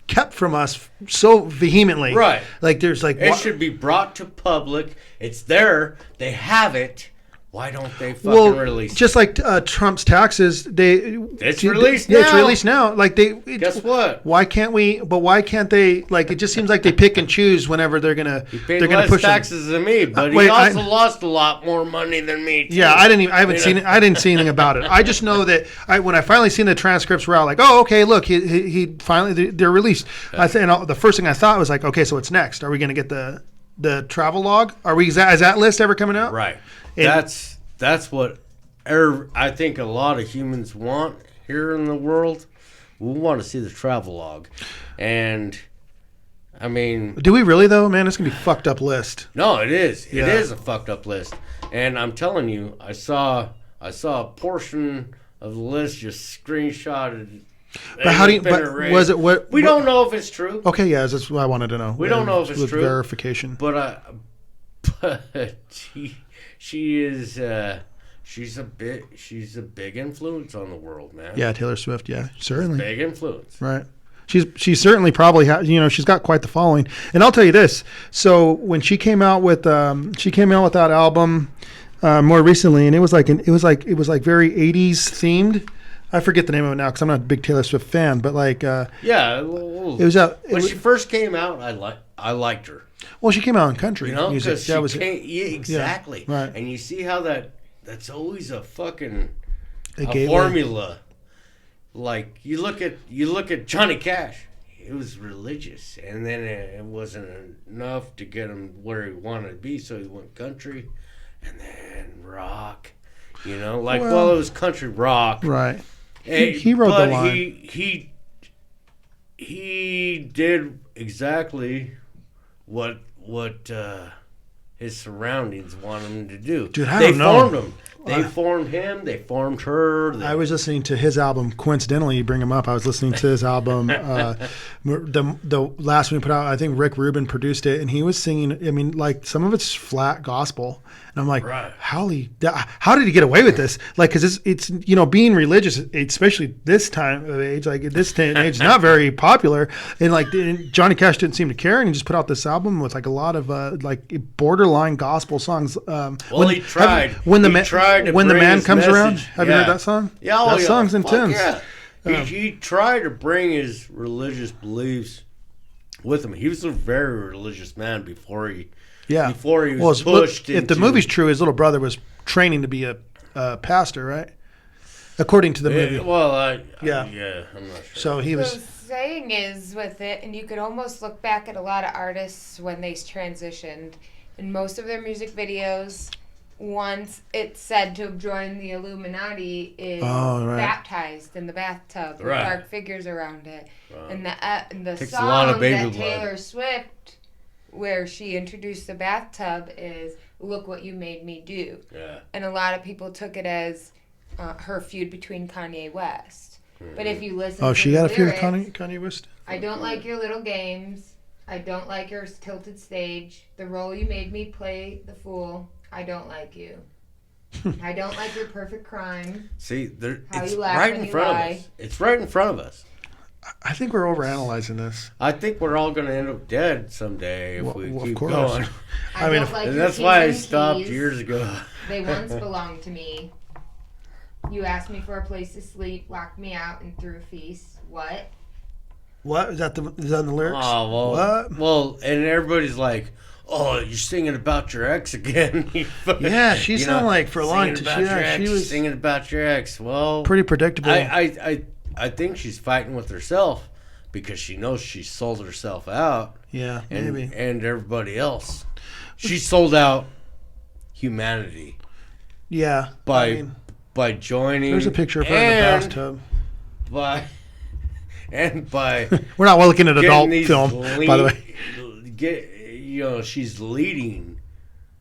kept from us so vehemently. Right. Like there's like It should be brought to public. It's there. They have it. Why don't they fucking release it? Just like Trump's taxes, It's released now. Yeah, it's released now. Like Guess what? Why can't we? But why can't they? Like it just seems like they pick and choose whenever they're gonna. He paid they're gonna less push taxes than me, but wait, he also lost a lot more money than me. Too. Yeah, I haven't seen it. I didn't see anything about it. I just know that when I finally seen the transcripts, were all like, "Oh, okay, look, he finally they're released." And the first thing I thought was like, "Okay, so what's next? Are we gonna get the travel log? Is that list ever coming out?" Right. And- That's what I think a lot of humans want here in the world. We want to see the travel log, and I mean, Do we really though, man? It's gonna be a fucked up list. no, it is. Yeah. It is a fucked up list, and I'm telling you, I saw a portion of the list just screenshotted. But how do you? But was it what? We don't know if it's true. Okay, yeah, that's what I wanted to know. We don't know if it's with true. verification. But she is she's a big influence on the world, man. Yeah, Taylor Swift. Yeah, certainly. Big influence. Right. She's certainly probably she's got quite the following. And I'll tell you this. So when she came out with that album more recently, and it was like very 80s themed. I forget the name of it now because I'm not a big Taylor Swift fan, but like Yeah, it was out when she first came out, I liked her. well, she came out in country You know, music. because That was exactly. Yeah, right. And you see how that's always a fucking a a gateway. formula. Like you look at Johnny Cash. He was religious, and then it wasn't enough to get him where he wanted to be, so he went country, and then rock. You know, like it was country rock. Right. He wrote the but line. he did exactly what his surroundings wanted him to do. Dude, I they don't know. formed him. They formed him. They formed her. I was listening to his album. Coincidentally, you bring him up. I was listening to his album. The last one he put out, I think Rick Rubin produced it, and he was singing. I mean, like some of it's flat gospel, and I'm like, Right. how did he get away with this? Like, because it's being religious, especially this time of age, like at this day and age, not very popular. And like Johnny Cash didn't seem to care, and he just put out this album with like a lot of like borderline gospel songs. He tried. When the He man tried to when the bring man his comes around. message. Have you heard that song? Yeah, that song's fuck intense. Yeah. He tried to bring his religious beliefs with him. He was a very religious man before he was pushed if into... the movie's true, his little brother was training to be a pastor, right? According to the movie. I'm not sure. So he The was. saying is with it, and you could almost look back at a lot of artists when they transitioned. In most of their music videos, once it's said to have joined the Illuminati is baptized in the bathtub with Right. dark figures around it. And the Takes a lot of song baby that blood. Taylor Swift, where she introduced the bathtub, is "Look What You Made Me Do." Yeah. And a lot of people took it as her feud between Kanye West. But if you listen to She the got a feud with lyrics, Kanye West. I don't like your little games. I don't like your tilted stage. The role you made me play, the fool. I don't like you. I don't like your perfect crime. See, How it's you laugh right when in you front lie. of us. It's right in front of us. I think we're overanalyzing this. I think we're all going to end up dead someday if we Well, of keep course. going. I mean, don't like And your that's why I T's and stopped C's. years ago. They once belonged to me. You asked me for a place to sleep, locked me out, and threw a feast. What? What is that? Is that in the lyrics? Oh, What? well, and everybody's like, "Oh, you're singing about your ex again." Yeah, she sounded like for a long singing time. about your ex, She was singing about your ex. Well, pretty predictable. I think she's fighting with herself because she knows she sold herself out, yeah, and maybe. and everybody else. She sold out humanity Yeah, by joining. there's a picture of her in the and bathtub. by and by We're not looking at adult getting these film, by the way. She's leading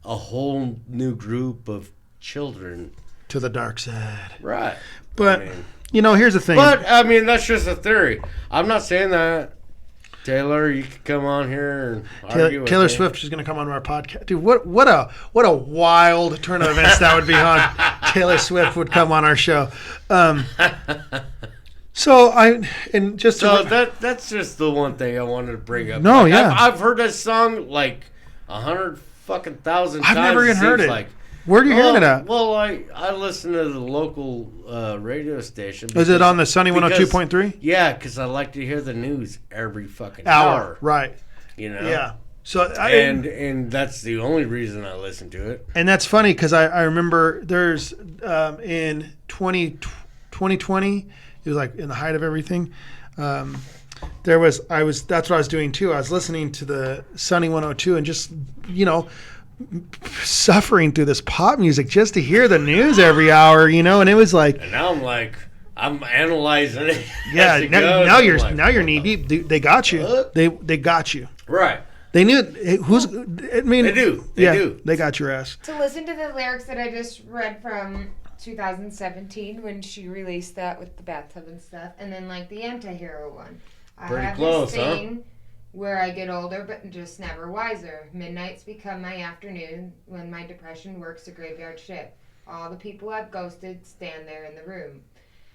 a whole new group of children To the dark side. right. But, I mean, here's the thing. but I mean, that's just a theory. I'm not saying that. Taylor, you could come on here and argue with Taylor me. Swift is going to come on our podcast. Dude, what a wild turn of events that would be on. Taylor Swift would come on our show. So that's just the one thing I wanted to bring up. No, Like, yeah. I've heard that song like 100,000 times. I've never even heard seems it. Like, Where are you hearing it at? Well, I listen to the local radio station. Is it on the Sunny because- 102.3? Yeah, because I like to hear the news every fucking Hour. Right. You know. Yeah. So And that's the only reason I listen to it. And that's funny because I remember there's in 2020, it was like in the height of everything. That's what I was doing too. I was listening to the Sunny 102 and just, suffering through this pop music just to hear the news every hour, and it was like, And now I'm analyzing it. yeah, as it now goes. you're I'm like, now you're knee deep. They got you. What? They got you. Right. They knew I mean, They do. They yeah, do. They got your ass. To listen to the lyrics that I just read from 2017 when she released that with the bathtub and stuff, and then like the anti-hero one. Pretty I have close, this thing where I get older but just never wiser. Midnights become my afternoon when my depression works a graveyard shift. All the people I've ghosted stand there in the room.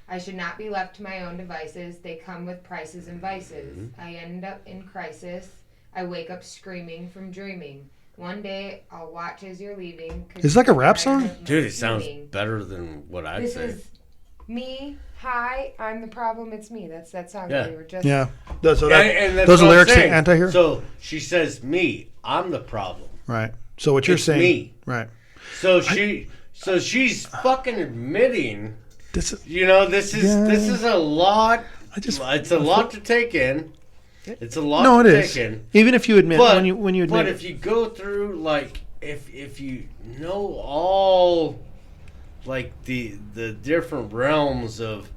I should not be left to my own devices. They come with prices and vices. Mm-hmm. I end up in crisis. I wake up screaming from dreaming. One day I'll watch as you're leaving. Is it like a rap song? Dude, it sounds better than what I'd This say. is me. Hi, I'm the problem. It's me. That's that song Yeah. that we were just. Yeah. So And that's those are what I'm lyrics to saying. Anti-Hero? So she says, "Me, I'm the problem." Right. So what you're It's saying, me. right? So she's fucking admitting. This is This is a lot. It's a lot to take in. It's a lot no, it to is. take in. Even if you admit But when you admit, But if you go through if you know all the different realms of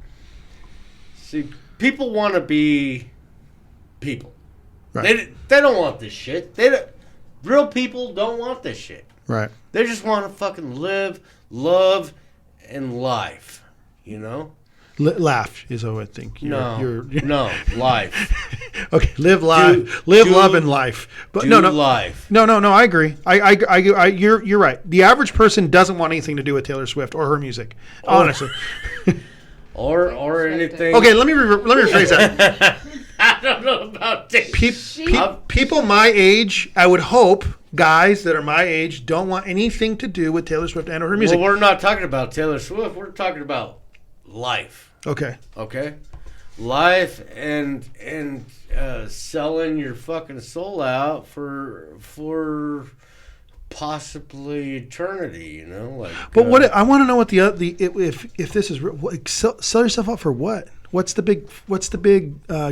people want to be people. Right. They don't want this shit. Real people don't want this shit. right, They just want to fucking live, love, and life. laugh is what I think. No, life. Okay, live, Do- love, and life. But Do no, life. No, I agree. You're right. The average person doesn't want anything to do with Taylor Swift or her music. Honestly. Or anything. Okay, let me rephrase that. I don't know about this. People my age, I would hope, guys that are my age, don't want anything to do with Taylor Swift and or her music. Well, we're not talking about Taylor Swift. We're talking about life. Okay. Life and selling your fucking soul out for possibly eternity. But what I want to know what if this is real, sell yourself out for what? What's the big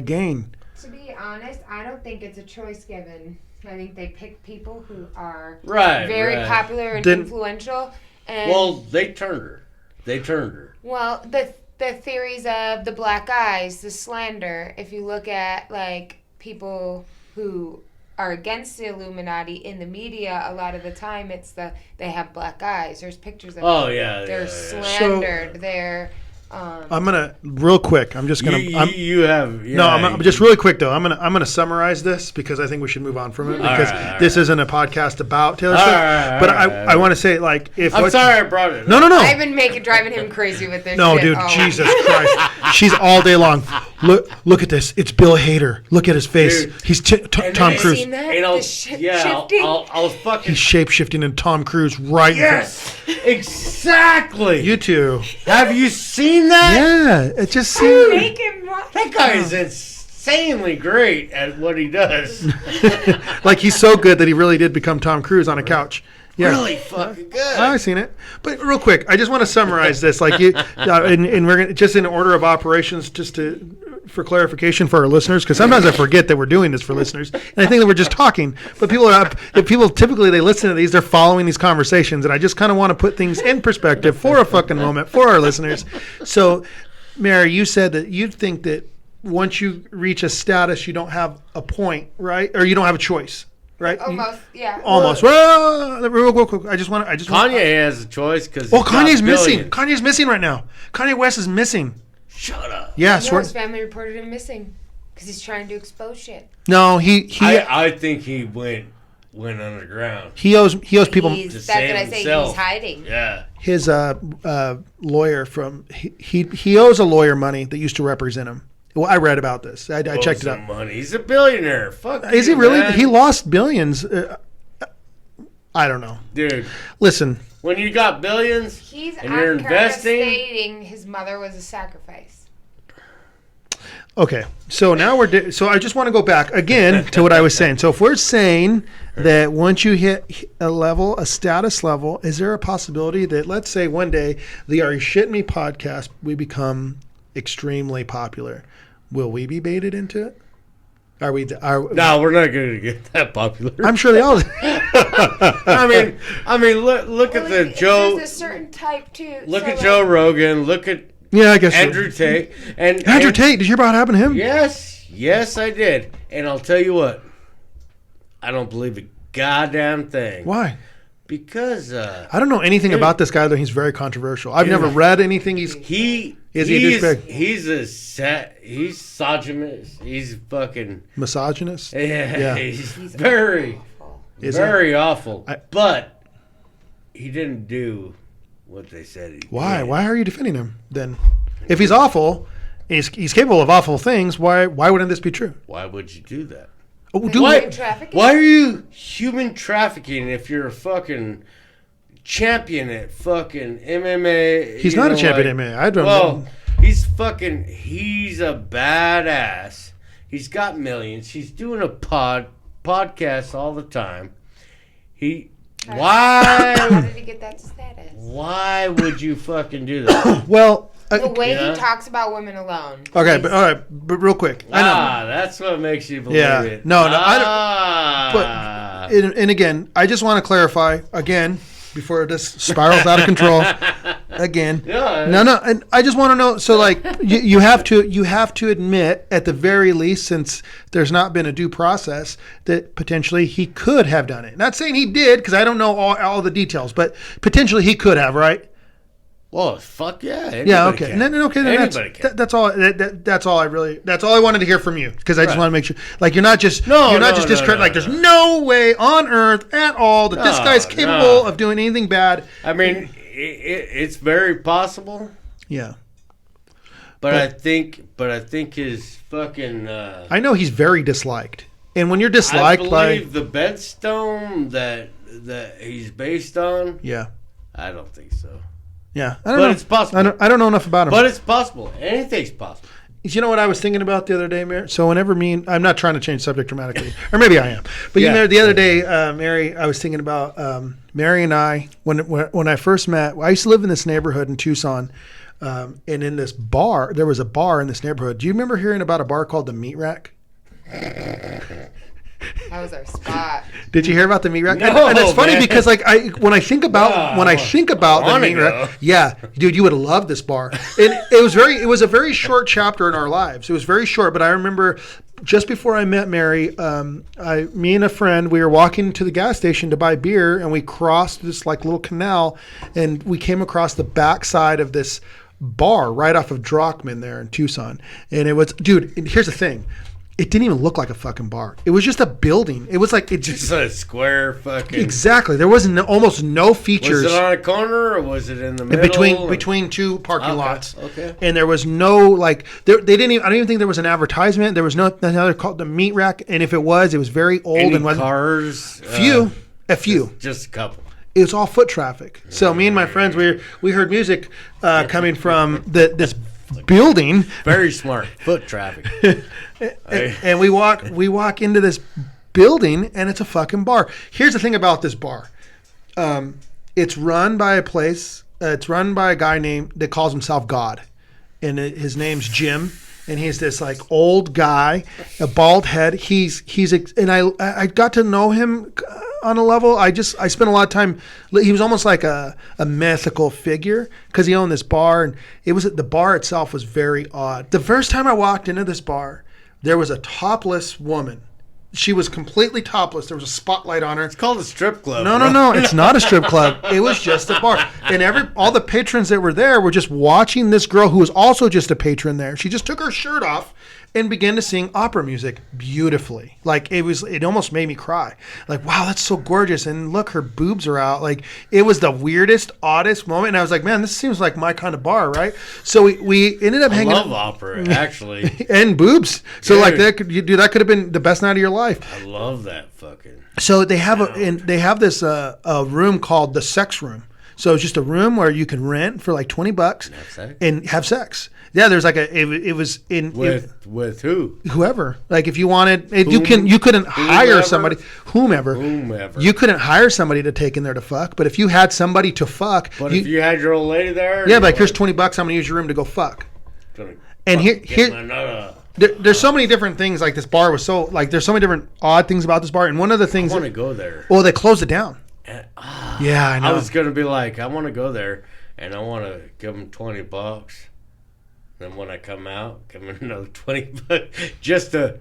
gain? To be honest, I don't think it's a choice given. I think they pick people who are Right, very right. popular and Then- influential. And Well, they turned her. Well, the theories of the black eyes, the slander. If you look at people who are against the Illuminati in the media, a lot of the time they have black eyes. There's pictures of Oh, them. yeah, They're yeah. slandered. They're I'm gonna real quick. I'm just gonna. You have. Yeah, No, I'm just really quick though. I'm gonna summarize this because I think we should move on from it because right, this isn't a podcast about Taylor Swift. right, but right. I want to say if I'm sorry I brought it. No. I've been driving him crazy with this. No, shit. dude, Oh. Jesus Christ. She's all day long. Look at this. It's Bill Hader. Look at his face. Dude. He's And Tom then- Cruise. Seen that? And I'll, The shifting? I'll fucking. He's shape-shifting in Tom Cruise right Yes, exactly. You two. Have you seen that? Yeah, it just seems. Make him watch. That guy is insanely great at what he does. Like he's so good that he really did become Tom Cruise on a couch. Yeah. Really fucking good. I've seen it, but real quick, I just want to summarize this. And we're gonna, just in order of operations, for clarification for our listeners, because sometimes I forget that we're doing this for listeners, and I think that we're just talking. But people typically they listen to these, they're following these conversations, and I just kind of want to put things in perspective for a fucking moment for our listeners. So, Mary, you said that you think that once you reach a status, you don't have a point, right? Or you don't have a choice, right? Almost, yeah. Almost. Well, real quick. I just want. Kanye has a choice because. Well, Kanye's missing. Kanye's missing right now. Kanye West is missing. Shut up. Yeah, No, his family reported him missing because he's trying to expose shit. No, he. I think he went underground. He owes people. That's what I say. He's hiding. Yeah. His lawyer from he owes a lawyer money that used to represent him. Well, I read about this. I checked it out. Money. He's a billionaire. Fuck. Is he really? Man. He lost billions. I don't know, dude. Listen. When you got billions, he's and you're investing, stating his mother was a sacrifice. Okay, so now so I just want to go back again to what I was saying. So if we're saying that once you hit a status level, is there a possibility that, let's say one day the Are You Shitting Me podcast, we become extremely popular? Will we be baited into it? No, we're not going to get that popular. I'm sure they all. I mean, look at the Joe. There's a certain type too. Look at Joe Rogan. Look at I guess Andrew Tate. Andrew Tate. Did you hear about what happened to him? Yes, I did. And I'll tell you what. I don't believe a goddamn thing. Why? Because I don't know anything about this guy, though. He's very controversial. I've never read anything. He's a douchebag. He's misogynist. He's fucking misogynist. Yeah. He's very awful. But he didn't do what they said he did. Why? Why are you defending him then? If he's awful, he's capable of awful things. Why wouldn't this be true? Why would you do that? Why are you human trafficking if you're a fucking champion at fucking MMA? He's not a champion at MMA. I don't know. He's a badass. He's got millions. He's doing a podcast all the time. How did he get that status? Why would you fucking do that? Well, the way he talks about women alone. Okay, but real quick. I know. That's what makes you believe it. No, I don't. But and again, I just want to clarify again before this spirals out of control. Again, no, and I just want to know. So, like, you have to admit at the very least, since there's not been a due process, that potentially he could have done it. Not saying he did, because I don't know all the details, but potentially he could have, right? Well, fuck yeah. Okay. Anybody can. That's all. That's all I wanted to hear from you, because I just want to make sure, like, you're not just discrediting. Like, there's no way on earth at all that this guy's capable of doing anything bad. I mean, it's very possible. Yeah. But I think his fucking. I know he's very disliked, and when you're disliked I believe the bedstone that he's based on. Yeah. I don't think so. Yeah, I don't know. It's possible. I don't know enough about him. But it's possible. Anything's possible. You know what I was thinking about the other day, Mary? So whenever I'm not trying to change subject dramatically, or maybe I am. But the other day, Mary, I was thinking about Mary and I, when I first met, I used to live in this neighborhood in Tucson, and in this bar, there was a bar in this neighborhood. Do you remember hearing about a bar called the Meat Rack? That was our spot. Did you hear about the Meat Rack? No, and it's funny because, like, when I think about the Meat Rack, yeah, dude, you would have loved this bar. And it was a very short chapter in our lives. It was very short, but I remember just before I met Mary, me and a friend, we were walking to the gas station to buy beer, and we crossed this like little canal, and we came across the backside of this bar right off of Drockman there in Tucson. And it was, dude, and here's the thing. It didn't even look like a fucking bar. It was just a building. It was like just a square fucking. Exactly. There was almost no features. Was it on a corner or was it in the middle? Between two parking lots. Okay. And there was no like they didn't even. I don't even think there was an advertisement. There was nothing other called the Meat Rack. And if it was very old. Any and wasn't cars? A few. Just a couple. It was all foot traffic. So me and my friends, we heard music coming from this building. Very smart. Foot traffic. And we walk into this building, and it's a fucking bar. Here's the thing about this bar. It's run by a guy named that calls himself God, and his name's Jim, and he's this like old guy, a bald head. And I got to know him on a level. I spent a lot of time. He was almost like a mythical figure because he owned this bar, and the bar itself was very odd. The first time I walked into this bar, there was a topless woman. She was completely topless. There was a spotlight on her. It's called a strip club. No. It's not a strip club. It was just a bar. And all the patrons that were there were just watching this girl who was also just a patron there. She just took her shirt off and began to sing opera music beautifully. Like it almost made me cry. Like, wow, that's so gorgeous. And look, her boobs are out. Like it was the weirdest, oddest moment. And I was like, man, this seems like my kind of bar, right? So we ended up hanging out. I love opera, actually. And boobs. So Dude. like that could have been the best night of your life. I love that fucking. So they have this a room called the sex room. So it's just a room where you can rent for like $20 and have sex. Yeah, there's like it was in with who? Whoever. Like if you wanted, you couldn't hire somebody, whomever. You couldn't hire somebody to take in there to fuck. But if you had somebody to fuck, but if you had your old lady there, yeah, like here's $20. I'm gonna use your room to go fuck. And here. There's so many different things. Like this bar was so like there's so many different odd things about this bar. And one of the things I want to go there. Well, they closed it down. Yeah, I know. I was gonna be like, I want to go there, and I want to give them $20. Then when I come out, give them another $20 just to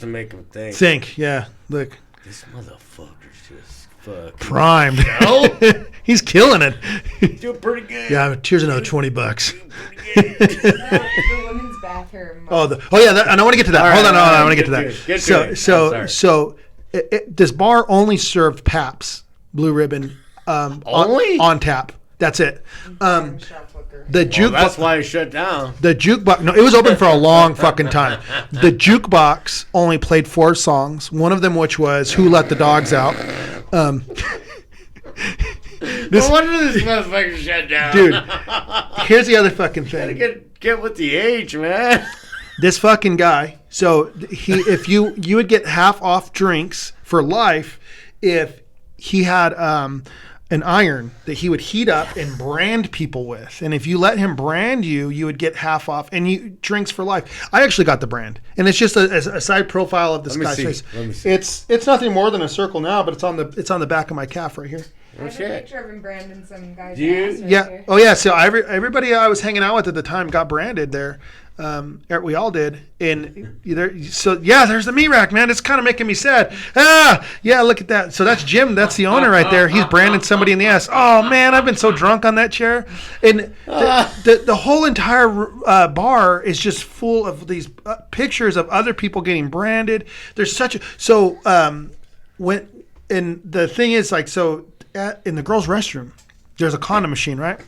make them think. Yeah. Look, this motherfucker's just fucking primed. He's killing it. Doing pretty good. Yeah, here's another $20. The women's bathroom. And I want to get to that. Right, Hold on, I want to get to that. So this bar only served Pabst Blue Ribbon only on tap. That's it. The jukebox. That's why it shut down. The jukebox. No, it was open for a long fucking time. The jukebox only played 4 songs. One of them, which was "Who Let the Dogs Out." No wonder this motherfucker shut down, dude. Here's the other fucking thing. Gotta get with the age, man. This fucking guy. So if you would get half off drinks for life if he had an iron that he would heat up and brand people with. And if you let him brand you, you would get half off and drinks for life. I actually got the brand. And it's just a side profile of this guy's face. Let me see. It's nothing more than a circle now, but it's on the back of my calf right here. I have a picture of him branding some guy's ass right yeah. here. Oh yeah. So everybody I was hanging out with at the time got branded there. We all did. And there's the meat rack, man. It's kind of making me sad. Yeah, look at that. So that's Jim. That's the owner right there. He's branding somebody in the ass. Oh man, I've been so drunk on that chair. And the whole entire bar is just full of these pictures of other people getting branded. There's and the thing is like, in the girls' restroom, there's a condom machine, right?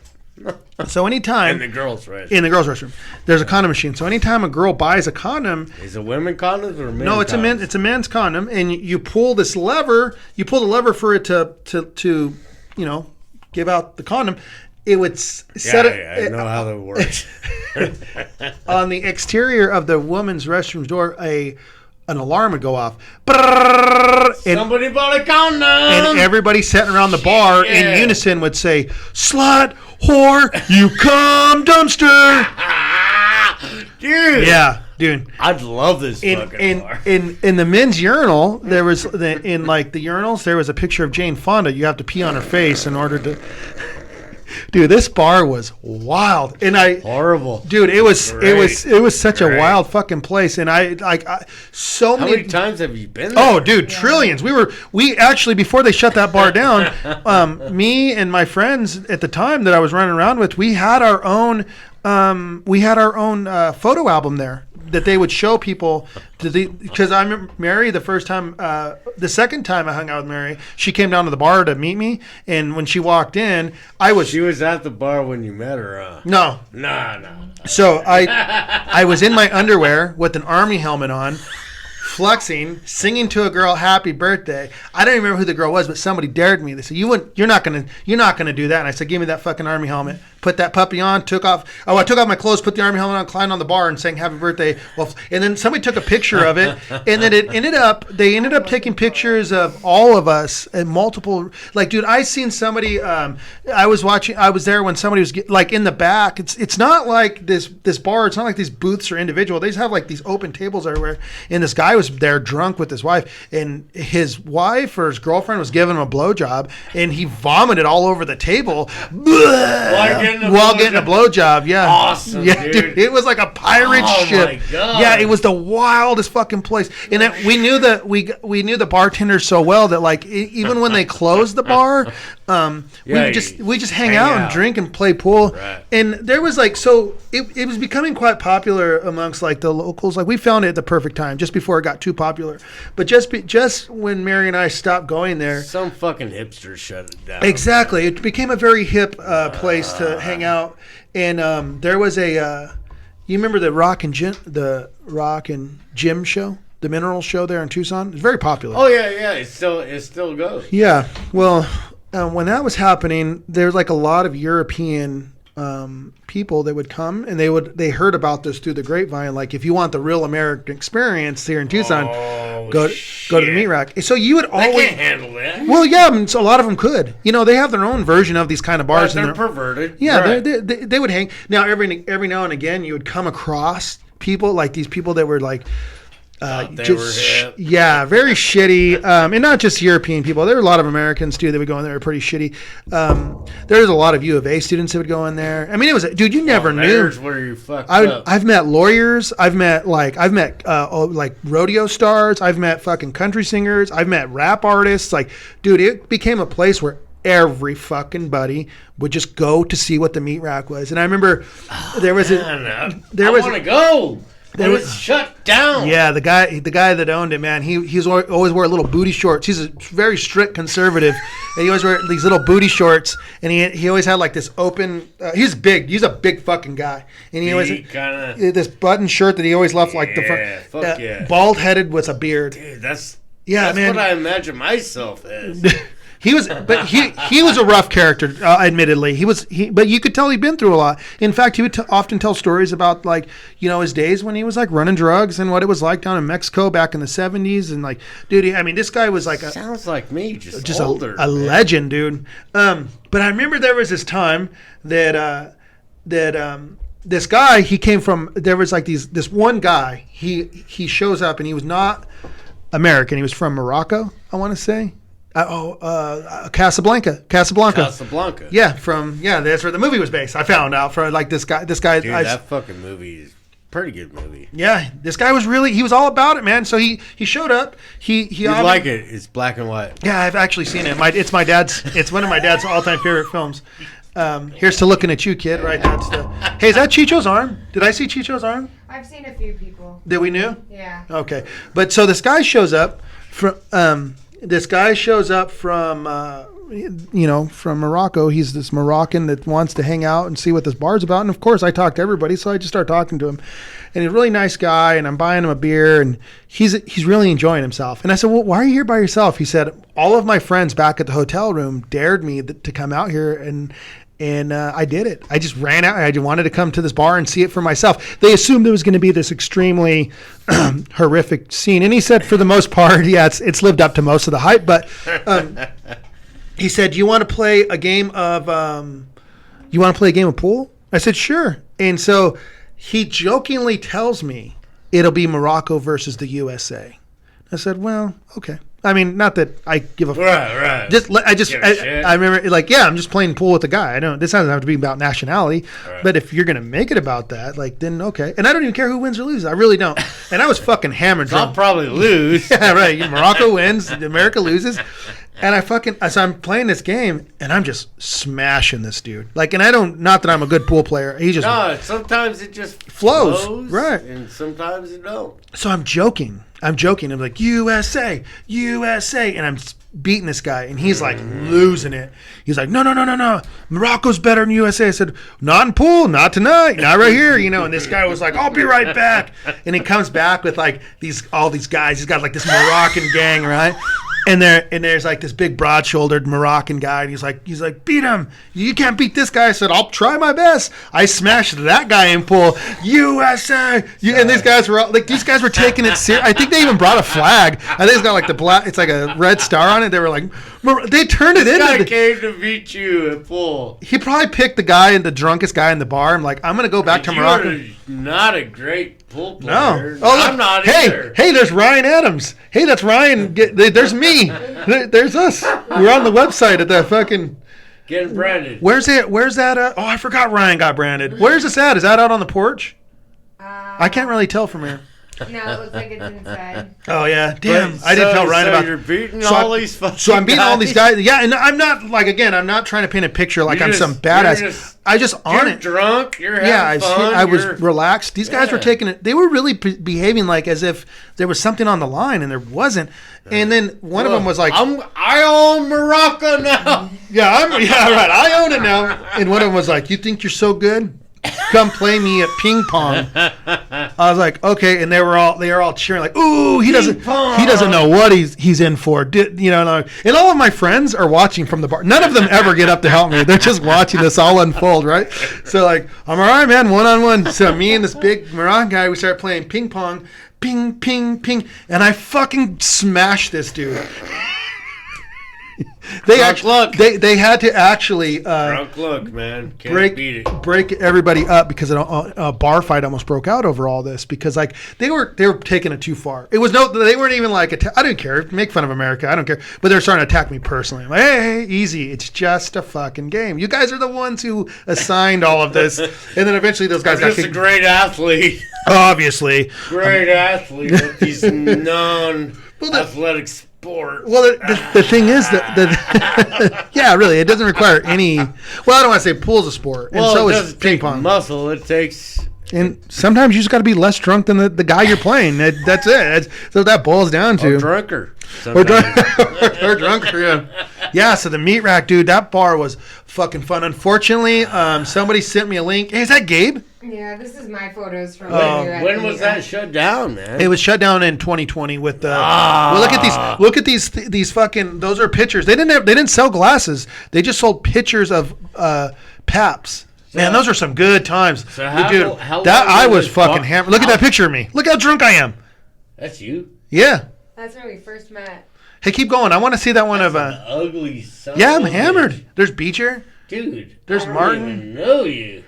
So anytime in the girls' restroom, there's a condom machine. So anytime a girl buys a condom, is it women condoms or men? No, it's condoms? It's a men's condom, and you pull this lever. You pull the lever for it to give out the condom. It would set it. I know how that works. On the exterior of the woman's restroom door, an alarm would go off. Somebody bought a condom. And everybody sitting around the bar in unison would say, "Slut, whore, you cum dumpster." Dude. Yeah, dude. I'd love this fucking bar. In the men's urinal, there was the urinals, there was a picture of Jane Fonda. You have to pee on her face in order to. Dude, this bar was wild, and horrible. Dude, it was such a wild fucking place, and so many. How many times have you been there? Oh, dude, trillions. We actually before they shut that bar down, me and my friends at the time that I was running around with, we had our own photo album there that they would show people because I remember Mary the second time I hung out with Mary, she came down to the bar to meet me, and when she walked in, she was at the bar when you met her, huh? No. So I was in my underwear with an army helmet on, flexing, singing to a girl "Happy Birthday." I don't even remember who the girl was, but somebody dared me. They said, "You're not gonna do that." And I said, "Give me that fucking army helmet." Put that puppy on. I took off my clothes, put the army helmet on, climbed on the bar, and sang "Happy Birthday." Well, and then somebody took a picture of it, and then they ended up taking pictures of all of us and multiple. Like, dude, I seen somebody. I was there when somebody was like in the back. It's not like this bar. It's not like these booths are individual. They just have like these open tables everywhere. And this guy was was there drunk with his wife, and his wife or his girlfriend was giving him a blowjob, and he vomited all over the table while getting a blowjob. Yeah, awesome, yeah, dude. It was like a pirate ship. My God. Yeah, it was the wildest fucking place. And we knew the bartenders so well that like even when they closed the bar, we just hang out and drink and play pool. Right. And there was like, so it was becoming quite popular amongst like the locals. Like we found it at the perfect time, just before it got too popular. But just when Mary and I stopped going there, some fucking hipsters shut it down. Exactly, it became a very hip place to hang out. And there was a, you remember the Rock and Jim show, the Mineral show there in Tucson? It's very popular. Oh yeah, it still goes. Yeah, well, when that was happening, there's like a lot of European people that would come, and they heard about this through the grapevine. Like, if you want the real American experience here in Tucson, go to the meat rack. So you would always can't handle that. Well, yeah, so a lot of them could. You know, they have their own version of these kind of bars. They're perverted. Yeah, right. they would hang. Now every now and again, you would come across people like these people that were like. Very shitty, and not just European people. There were a lot of Americans too that would go in there. Were pretty shitty. There's a lot of U of A students that would go in there. I mean, it was dude. You never knew. There's where you fucked up. I've met lawyers. I've met like rodeo stars. I've met fucking country singers. I've met rap artists. Like, dude, it became a place where every fucking buddy would just go to see what the meat rack was. And I remember I want to go. It was shut down. Yeah, the guy that owned it, man, he always wore little booty shorts. He's a very strict conservative, and he always wore these little booty shorts, and he always had like this open. He's big. He's a big fucking guy, and he always this button shirt that he always left like the front. Bald headed with a beard. Dude, that's man. What I imagine myself as. He was a rough character, admittedly. But you could tell he'd been through a lot. In fact, he would often tell stories about like, you know, his days when he was like running drugs and what it was like down in Mexico back in the 70s. And like, dude, this guy was like sounds like me, just older, a legend, dude. But I remember there was this time that this guy, he came from, there was like this one guy, he shows up and he was not American. He was from Morocco, I want to say. Casablanca. Yeah, that's where the movie was based. I found out from like this guy. Dude, that fucking movie is a pretty good movie. Yeah, this guy was he was all about it, man. So he showed up. You like it? It's black and white. Yeah, I've actually seen it. It's one of my dad's all-time favorite films. Here's to looking at you, kid. Right, hey, is that Chicho's arm? Did I see Chicho's arm? I've seen a few people. That we knew? Yeah. Okay, but so this guy shows up from. From Morocco. He's this Moroccan that wants to hang out and see what this bar's about. And of course, I talk to everybody, so I just start talking to him. And he's a really nice guy, and I'm buying him a beer, and he's really enjoying himself. And I said, well, why are you here by yourself? He said, all of my friends back at the hotel room dared me to come out here, and I did it. I just ran out. I wanted to come to this bar and see it for myself. They assumed there was going to be this extremely horrific scene. And he said, for the most part, yeah, it's lived up to most of the hype. But he said, you want to play a game of pool? I said, sure. And so he jokingly tells me it'll be Morocco versus the USA. I said, well, okay. I mean, not that I give a right. I remember like, yeah, I'm just playing pool with the guy. I don't. This doesn't have to be about nationality, right. But if you're gonna make it about that, like, then okay. And I don't even care who wins or loses. I really don't. And I was fucking hammered drunk. I'll probably lose. Yeah, right. Morocco wins, America loses, and so I'm playing this game, and I'm just smashing this dude. Like, and I don't. Not that I'm a good pool player. He just sometimes it just flows, right? And sometimes it don't. So I'm joking. I'm like, USA, and I'm beating this guy, and he's like losing it. He's like, no, Morocco's better than USA. I said, not in pool, not tonight, not right here, you know. And this guy was like, I'll be right back. And he comes back with like all these guys. He's got like this Moroccan gang, right? And there's like this big broad-shouldered Moroccan guy, and he's like, beat him. You can't beat this guy. I said, I'll try my best. I smashed that guy in pool. USA. And these guys were taking it serious. I think they even brought a flag. I think it's got like the black. It's like a red star on it. They were like, they turned it into. This guy came to beat you at pool. He probably picked the drunkest guy in the bar. I'm like, I'm gonna go back to Morocco. not a great pool player. No. Oh, I'm look. not Hey, either. hey, there's Ryan Adams. Hey, that's Ryan. There's me. There's us. We're on the website at the fucking. Getting branded. Where's it? Where's that? Oh, I forgot Ryan got branded. Where's this at? Is that out on the porch? I can't really tell from here. No, it looks like it's inside. Oh yeah, damn! But I didn't tell Ryan about. You're beating So all I- these fucking So I'm beating all these guys. guys. Yeah, and I'm not like again. I'm not trying to paint a picture like You're I'm just- some badass. you're just- I just on You're it. drunk. You're having Yeah, fun. I was you're- relaxed. These guys were Yeah. taking it. They were really behaving like as if there was something on the line, and there wasn't. And then one of them was like, I own Morocco now. "Yeah, right. I own it now." And one of them was like, "You think you're so good? Come play me at ping pong." I was like, "Okay," and they were all cheering like, "Ooh, he doesn't know what he's in for." And all of my friends are watching from the bar. None of them ever get up to help me. They're just watching this all unfold, right? So like, I'm all right, man, 1-on-1. So me and this big Moroccan guy, we started playing ping pong, ping, ping, ping, and I fucking smashed this dude. They had to actually Drunk look, man. Can't beat it. break everybody up because a bar fight almost broke out over all this because like they were taking it too far. It was they weren't even like I didn't care. Make fun of America, I don't care. But they're starting to attack me personally. I'm like, hey, easy. It's just a fucking game. You guys are the ones who assigned all of this. And then eventually those guys I'm got just a kicked. great athlete. Obviously. Great athlete with these non-athletic sport. Well, the thing is that yeah, really, it doesn't require any. Well, I don't want to say pool's a sport, and so it is doesn't ping take pong. muscle. It takes. And sometimes you just got to be less drunk than the guy you're playing. That's it. That's what that boils down to. Or drunker. Or drunker, yeah. Yeah, so the meat rack, dude, that bar was fucking fun. Unfortunately, somebody sent me a link. Hey, is that Gabe? Yeah, this is my photos from When was that shut down, man? It was shut down in 2020 with the. Well, look at these fucking. Those are pictures. They didn't sell glasses. They just sold pictures of Paps. Man, those are some good times. So I was fucking hammered. Look at that picture of me. Look how drunk I am. That's you? Yeah. That's when we first met. Hey, keep going. I want to see that one That's of. an ugly son. Yeah, I'm of a hammered. bitch. There's Beecher. Dude. There's I don't Martin. even know you.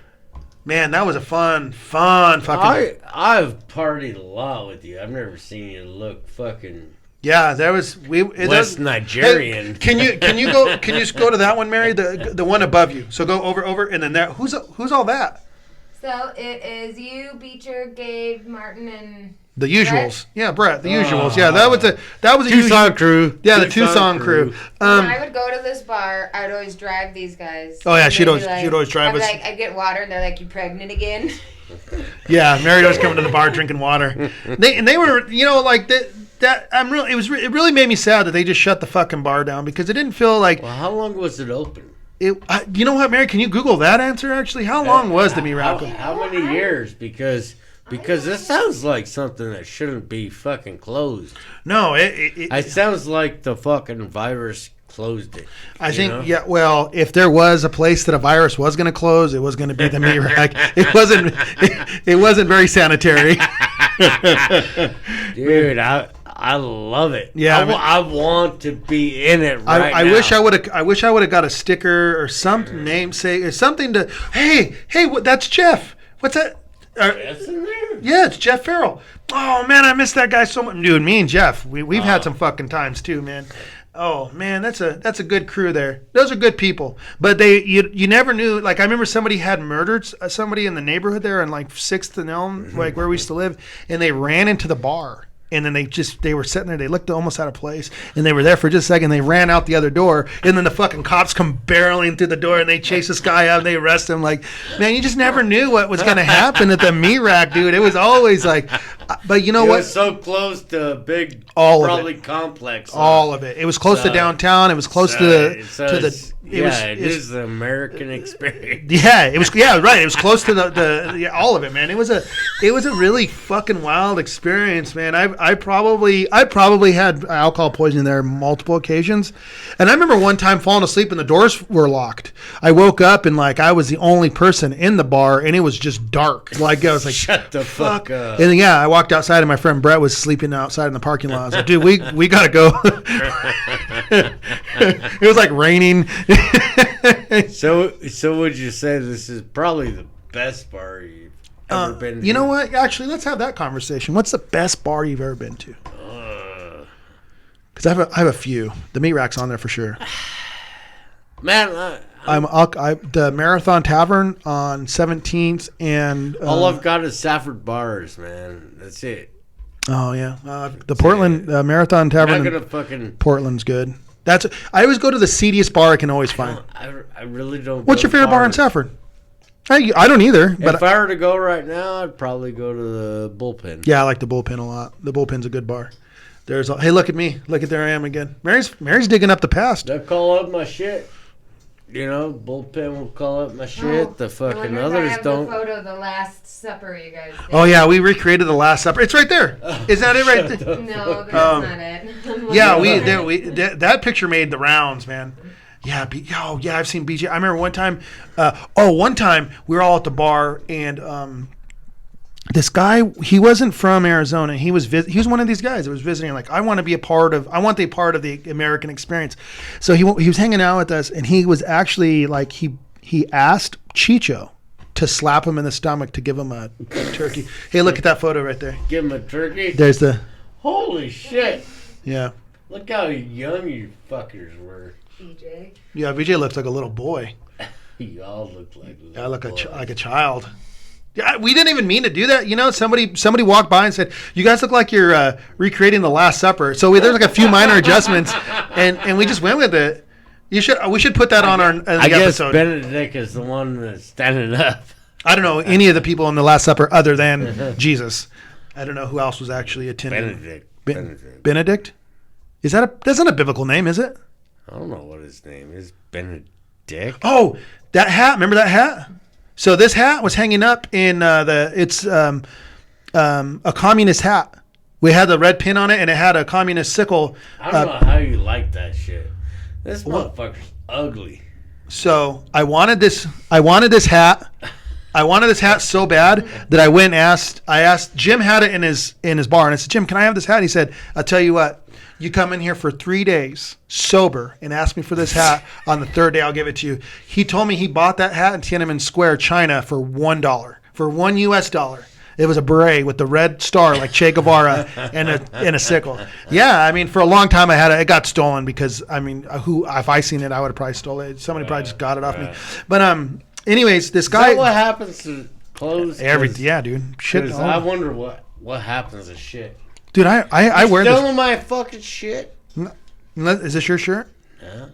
Man, that was a fun fucking. I've partied a lot with you. I've never seen you look fucking Yeah, there was West Nigerian. Hey, can you go to that one, Mary? The one above you. So go over, and then there. Who's all that? So it is you, Beecher, Gabe, Martin, and The usuals. Yeah, Brett. The usuals. Yeah, that was a Tucson crew. Yeah, the Tucson crew. when I would go to this bar, I'd always drive these guys. Oh yeah, And she'd they'd always be drive us. I'd get water, and they're like, "You pregnant again?" Yeah, Mary was coming to the bar drinking water. They were like that. It really made me sad that they just shut the fucking bar down because it didn't feel like. Well, how long was it open? You know what, Mary? Can you Google that answer? Actually, how long was the Miracle? How many years? Because this sounds like something that shouldn't be fucking closed. No, It sounds like the fucking virus closed it. I think, yeah, well, if there was a place that a virus was going to close, it was going to be the meat rack. It wasn't very sanitary. Dude, I love it. Yeah, I want to be in it right I now. wish I would have got a sticker or some name say or something to. Hey, that's Jeff. What's that? That's in there. Yeah, it's Jeff Farrell. Oh man, I miss that guy so much. Dude, me and Jeff, we've had some fucking times too, man. Oh man, that's a good crew there. Those are good people, but you never knew. Like I remember somebody had murdered somebody in the neighborhood there on like 6th and Elm, like where we used to live, and they ran into the bar. And then they were sitting there. They looked almost out of place, and they were there for just a second. They ran out the other door, and then the fucking cops come barreling through the door, and they chase this guy out, and they arrest him. Like, man, you just never knew what was going to happen at the meat rack, dude. It was always like, but you know what? It was so close to a big, All of probably it. complex. All of it. It was close to downtown. It was close to the. It is the American experience. Yeah, it was. Yeah, right. It was close to the all of it, man. It was a really fucking wild experience, man. I probably had alcohol poisoning there multiple occasions, and I remember one time falling asleep and the doors were locked. I woke up and like I was the only person in the bar, and it was just dark. Like I was like, shut the fuck up. And then, yeah, I walked outside and my friend Brett was sleeping outside in the parking lot. I was like, dude, we gotta go. It was like raining. So would you say this is probably the best bar you've ever been to? You know what? Actually, let's have that conversation. What's the best bar you've ever been to? Because I have a few. The Meat Rack's on there for sure. Man, the Marathon Tavern on 17th and all I've got is Safford bars, man. That's it. Oh yeah, the Portland Marathon Tavern. I'm not gonna fucking. Portland's good. I always go to the seediest bar I can always find. I really don't. What's your favorite bar in Safford? I don't either. But if I were to go right now, I'd probably go to the Bullpen. Yeah, I like the Bullpen a lot. The Bullpen's a good bar. Hey, look at me. Look at there I am again. Mary's digging up the past. They'll call up my shit. You know, Bullpen will call up my shit. The fucking others don't. The photo of the Last Supper you guys did. Oh yeah, we recreated the Last Supper. It's right there. Is that it right there? No, that's not it. Yeah, that picture made the rounds, man. Yeah, I've seen BJ. I remember one time. One time we were all at the bar and this guy, he wasn't from Arizona. He was one of these guys that was visiting. Like, I want to be I want to be part of the American experience. So he was hanging out with us, and he was actually like he asked Chicho to slap him in the stomach to give him a turkey. Hey, look at that photo right there. Give him a turkey. There's the. Holy shit! Yeah. Look how young you fuckers were. BJ. Yeah, BJ looks like a little boy. Y'all look like. I look like a child. Yeah, we didn't even mean to do that. You know, somebody walked by and said, "You guys look like you're recreating the Last Supper." So there's like a few minor adjustments, and we just went with it. We should put that on our I guess episode. Benedict is the one that's standing up. I don't know any of the people in the Last Supper other than Jesus. I don't know who else was actually attending. Benedict. That's not a biblical name, is it? I don't know what his name is. Benedict. Oh, that hat. Remember that hat? So this hat was hanging up in it's a communist hat. We had the red pin on it, and it had a communist sickle. I don't know how you like that shit. This motherfucker's ugly. So I wanted this hat. I wanted this hat so bad that I went and asked Jim had it in his bar, and I said, Jim, can I have this hat? And he said, I'll tell you what. You come in here for 3 days sober and ask me for this hat. On the third day, I'll give it to you. He told me he bought that hat in Tiananmen Square, China, for $1, for $1 US. It was a beret with the red star like Che Guevara and a sickle. Yeah, I mean, for a long time I had it. It got stolen because, I mean, if I seen it, I would have probably stolen it. Somebody probably just got it off me. But anyways, this guy. Is that what happens to clothes? Yeah, dude. Shit. I wonder what happens to shit. Dude, I wear this. Stealing my fucking shit. Is this your shirt? Yeah,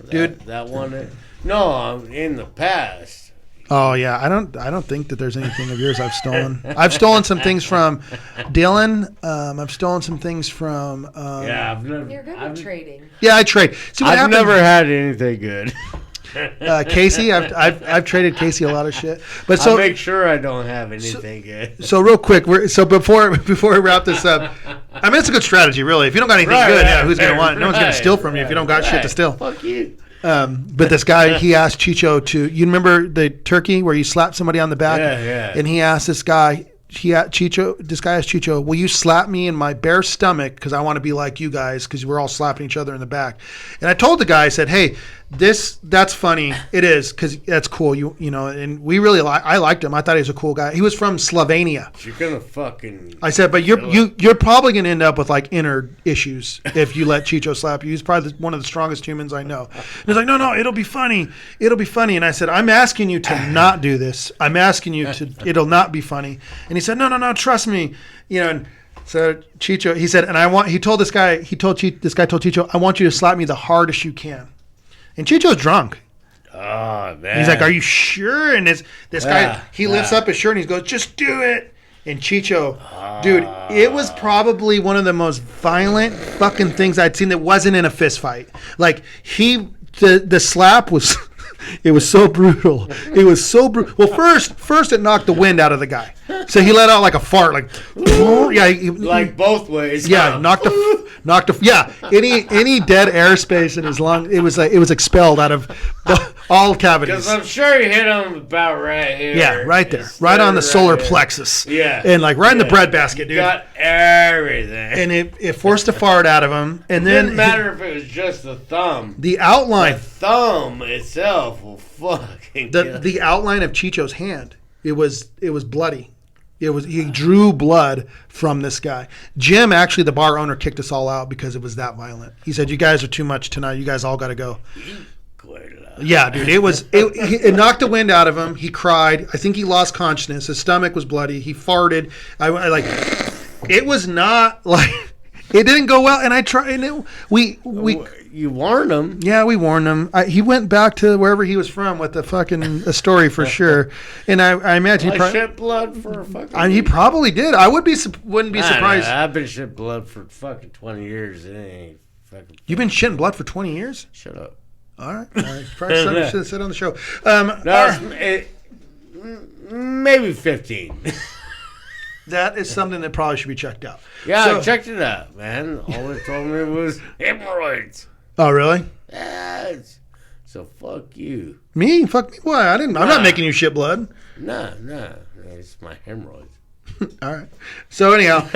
dude. That one. No, in the past. Oh yeah, I don't think that there's anything of yours I've stolen. I've stolen some things from Dylan. I've stolen some things from. You're good at trading. Yeah, I trade. See what I've never had anything good. Casey, I've traded Casey a lot of shit, but I'll make sure I don't have anything good. So real quick, before we wrap this up, I mean it's a good strategy, really. If you don't got anything good, who's gonna want it? No one's gonna steal from you if you don't got shit to steal. Fuck you. But this guy, he asked Chicho to. You remember the turkey where you slapped somebody on the back? Yeah. And he asked this guy. This guy asked Chicho, will you slap me in my bare stomach because I want to be like you guys because we're all slapping each other in the back. And I told the guy, I said, hey, that's funny. It is because that's cool. You know, and we really I liked him. I thought he was a cool guy. He was from Slovenia. You're gonna fucking. I said, but you're probably gonna end up with like inner issues if you let Chicho slap you. He's probably one of the strongest humans I know. And he's like, no, it'll be funny. It'll be funny. And I said, I'm asking you to not do this. I'm asking you to. It'll not be funny. And he said, no, trust me. You know. And so Chicho, he said, and he told Chicho, I want you to slap me the hardest you can. And Chicho's drunk. Oh, man. He's like, are you sure? And this guy, he lifts up his shirt and he goes, just do it. And Chicho, dude, it was probably one of the most violent fucking things I'd seen that wasn't in a fist fight. Like, the slap was, it was so brutal. It was so brutal. Well, first it knocked the wind out of the guy. So he let out like a fart, like, yeah. Like both ways. Yeah, knocked any dead airspace in his lung, it was expelled out of all cavities. Because I'm sure you hit him about right here. Yeah, right there, right on the solar plexus. Yeah, and like right in the breadbasket, dude. Got everything. And it forced a fart out of him. And then didn't matter if it was just the thumb. The outline. The thumb itself will fucking. The outline of Chicho's hand. It was bloody. He drew blood from this guy. Jim, actually, the bar owner, kicked us all out because it was that violent. He said, "You guys are too much tonight. You guys all got to go." Yeah, dude, it knocked the wind out of him. He cried. I think he lost consciousness. His stomach was bloody. He farted. I like. It was not like. It didn't go well, and I tried. And you warned him. Yeah, we warned him. He went back to wherever he was from with a story for sure. And I imagine he probably shit blood for a fucking. He probably did. I wouldn't be surprised. I've been shit blood for fucking 20 years. It ain't fucking. You've been shitting blood for 20 years? Shut up. All right. Probably something you should have said on the show. Maybe 15. That is something that probably should be checked out. Yeah, I checked it out, man. All it told me was hemorrhoids. Oh, really? Yeah. So fuck you. Me? Fuck me? Why? I'm not making you shit blood. No. It's my hemorrhoids. All right. So anyhow,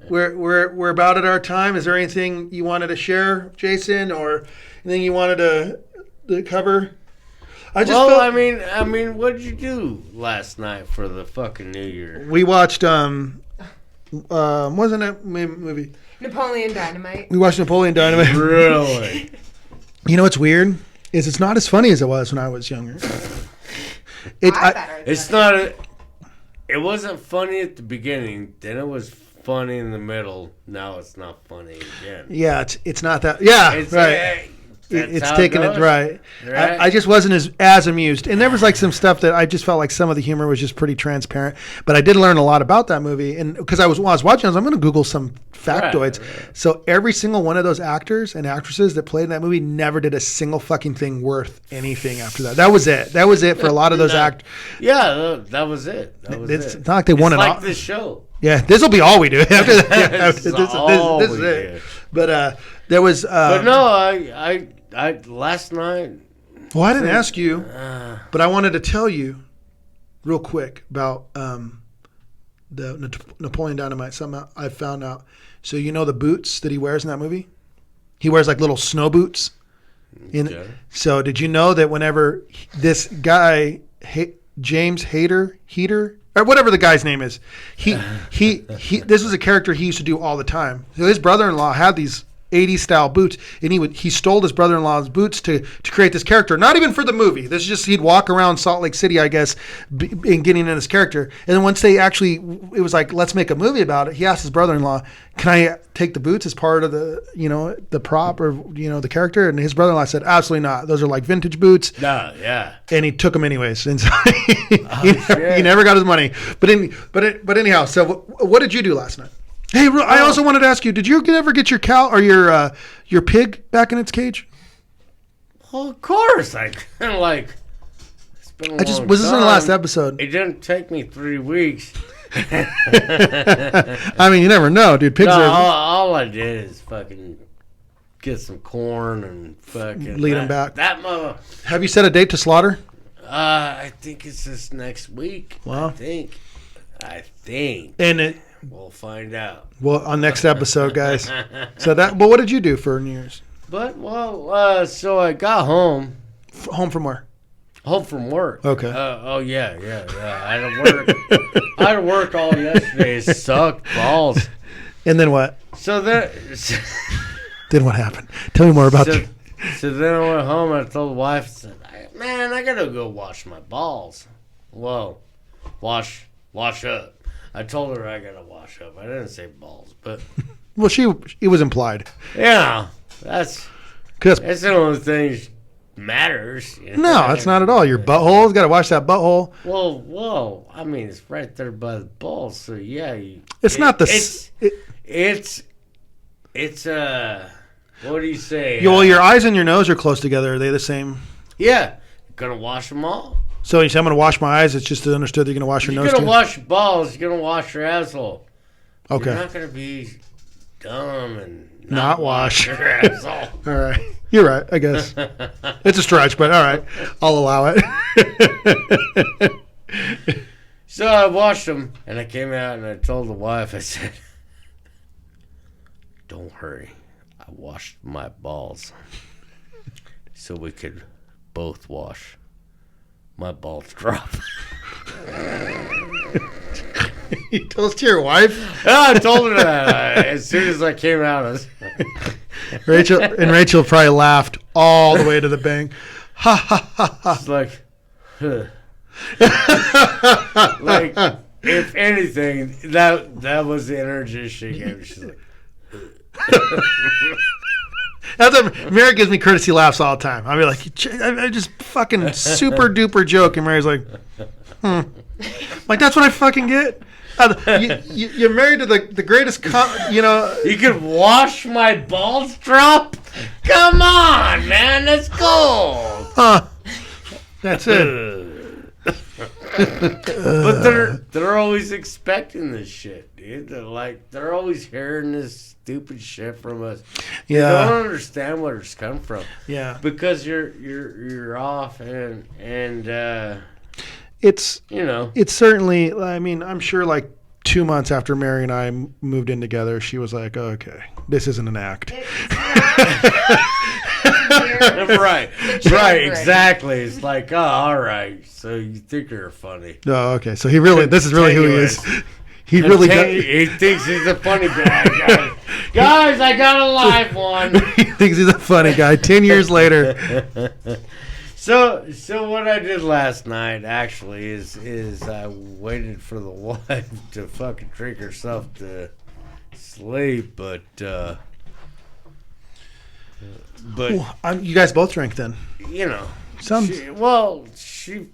we're about at our time. Is there anything you wanted to share, Jason, or anything you wanted to cover? I mean, what did you do last night for the fucking New Year? We watched wasn't that movie? Napoleon Dynamite. We watched Napoleon Dynamite. Really? You know what's weird is it's not as funny as it was when I was younger. It wasn't funny at the beginning. Then it was funny in the middle. Now it's not funny again. Yeah, it's not that. Yeah, right. It's taking it right. I just wasn't as amused, and there was like some stuff that I just felt like some of the humor was just pretty transparent. But I did learn a lot about that movie, and because I was watching, I'm going to Google some factoids. Right. So every single one of those actors and actresses that played in that movie never did a single fucking thing worth anything after that. That was it. That was it for a lot of those actors. Yeah, that was it. It's not like they won it. Like this show. Yeah, this will be all we do after that. Yeah, this is it. But there was. But no, I last night. Well, I didn't ask you, but I wanted to tell you, real quick about the Napoleon Dynamite. Something I found out. So you know the boots that he wears in that movie? He wears like little snow boots. Okay. So did you know that whenever this guy James Heater or whatever the guy's name is, he this was a character he used to do all the time. So his brother-in-law had these 80s style boots, and he stole his brother-in-law's boots to create this character. Not even for the movie. This is just he'd walk around Salt Lake City, I guess, and getting in his character. And then once they actually, it was like, let's make a movie about it. He asked his brother-in-law, "Can I take the boots as part of the prop or the character?" And his brother-in-law said, "Absolutely not. Those are like vintage boots." No, yeah. And he took them anyways, and so he never got his money. But anyhow, so what did you do last night? Hey, I also wanted to ask you: did you ever get your cow or your pig back in its cage? Well, of course. I kind of like. It's been a long time. Was this in the last episode? It didn't take me 3 weeks. I mean, you never know, dude. Pigs are. All I did is fucking get some corn and fucking lead them back. That mother. Have you set a date to slaughter? I think it's this next week. Wow. I think. And we'll find out. Well, on next episode, guys. So what did you do for New Year's? So I got home. Home from where? Home from work. Okay. Yeah. I had to work all yesterday. It sucked balls. And then what? Then what happened? Tell me more about you. So then I went home and I told the wife, I said, "Man, I gotta go wash my balls." Whoa, wash up. I told her I gotta wash up. I didn't say balls, but well, it was implied. Yeah, that's the only thing that matters. No, that's not at all. Your butthole's got to wash that butthole. Well, I mean, it's right there by the balls, so yeah. It's what do you say? Well, your eyes and your nose are close together. Are they the same? Yeah, gonna wash them all. So you say I'm going to wash my eyes. It's just understood that you're going to wash your nose. You're going to wash your balls. You're going to wash your asshole. Okay. You're not going to be dumb and not wash your asshole. All right. You're right, I guess. It's a stretch, but all right. I'll allow it. So I washed them, and I came out, and I told the wife, I said, "Don't hurry. I washed my balls so we could both wash my balls drop." You told this to your wife? Yeah, I told her that as soon as I came out. I was, Rachel probably laughed all the way to the bank. Ha ha ha ha. It's like, huh. Like, if anything, that was the energy she gave me. She's like, That's what Mary gives me courtesy laughs all the time. I'll be like, I just fucking super duper joke, and Mary's like, like that's what I fucking get. You're married to the greatest, you could wash my balls drop? Come on, man, that's gold. Huh. That's it. But they're always expecting this shit, dude. They're always hearing this stupid shit from us. Yeah. They don't understand where it's come from. Yeah. Because you're off and It's you know. It's certainly. I mean, I'm sure like 2 months after Mary and I moved in together, she was like, oh, "Okay, this isn't an act." Right, exactly. It's like, oh, all right. So you think you're funny? Oh, okay. So this is really who he is. He really he thinks he's a funny guy, guys. I got a live one. He thinks he's a funny guy. 10 years later. So what I did last night actually is I waited for the wife to fucking drink herself to sleep, but You guys both drank then. you know, Sounds. she.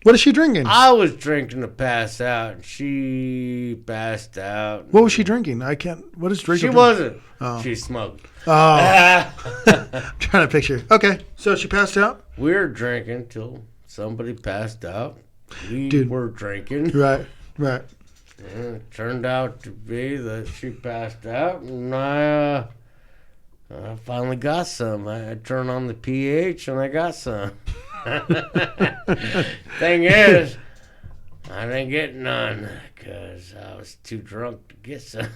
What is she drinking? I was drinking to pass out, and she passed out. What was she drinking? I can't. What is drinking? She wasn't. Oh. She smoked. Oh. I'm trying to picture. Okay, so she passed out. We were drinking till somebody passed out. We were drinking. Right. It turned out to be that she passed out, and I finally got some. I turned on the pH, and I got some. Thing is, I didn't get none because I was too drunk to get some.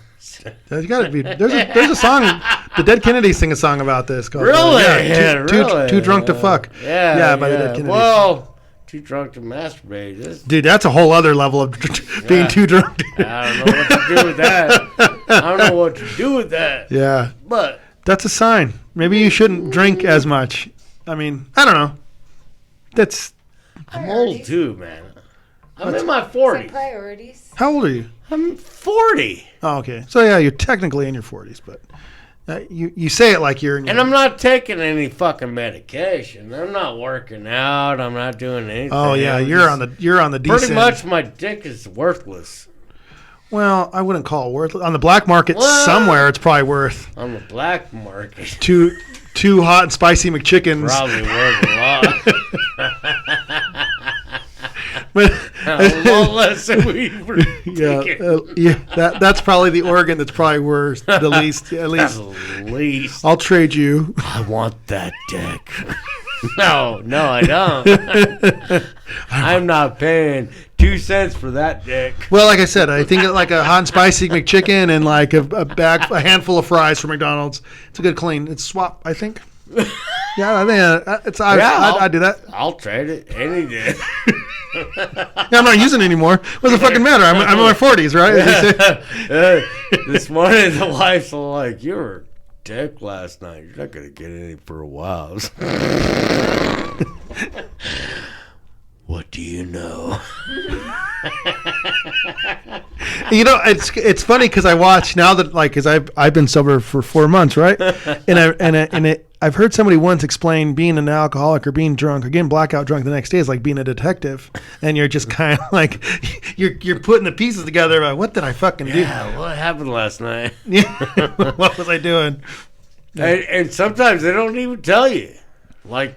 There's got to be. There's a song. The Dead Kennedys sing a song about this. Called, Really? Too drunk to fuck. Yeah, by the Dead Kennedys. Well, too drunk to masturbate. Dude, that's a whole other level of being too drunk. I don't know what to do with that. Yeah. But that's a sign. Maybe you shouldn't drink as much. I mean, I don't know. I'm old too, man. I'm in my 40s. Some priorities. How old are you? I'm 40. Oh, okay. So yeah, you're technically in your 40s, but you say it like you're in your... And I'm not taking any fucking medication. I'm not working out. I'm not doing anything. Oh yeah, you're on the decent. Pretty much my dick is worthless. Well, I wouldn't call it worthless. On the black market somewhere, it's probably worth... On the black market. Two hot and spicy McChickens. Probably worth a lot. But a lot less than we were thinking. That's probably the organ that's probably worth the least. At least. I'll trade you. I want that dick. No, I don't. I'm not paying 2 cents for that dick. Well, like I said, I think like a hot and spicy McChicken and like a handful of fries from McDonald's. It's a good clean. It's swap, I think. Yeah, I think I'd do that. I'll trade it any day. Yeah, I'm not using it anymore. What does it fucking matter? I'm in my 40s, right? This morning, the wife's like, "You were a dick last night. You're not gonna get any for a while." What do you know? You know, it's funny because I watch now that because I've been sober for 4 months, right? And I've heard somebody once explain being an alcoholic or being drunk or getting blackout drunk the next day is like being a detective, and you're just kind of like you're putting the pieces together about what did I fucking do? Yeah, what happened last night? Yeah, what was I doing? And sometimes they don't even tell you, like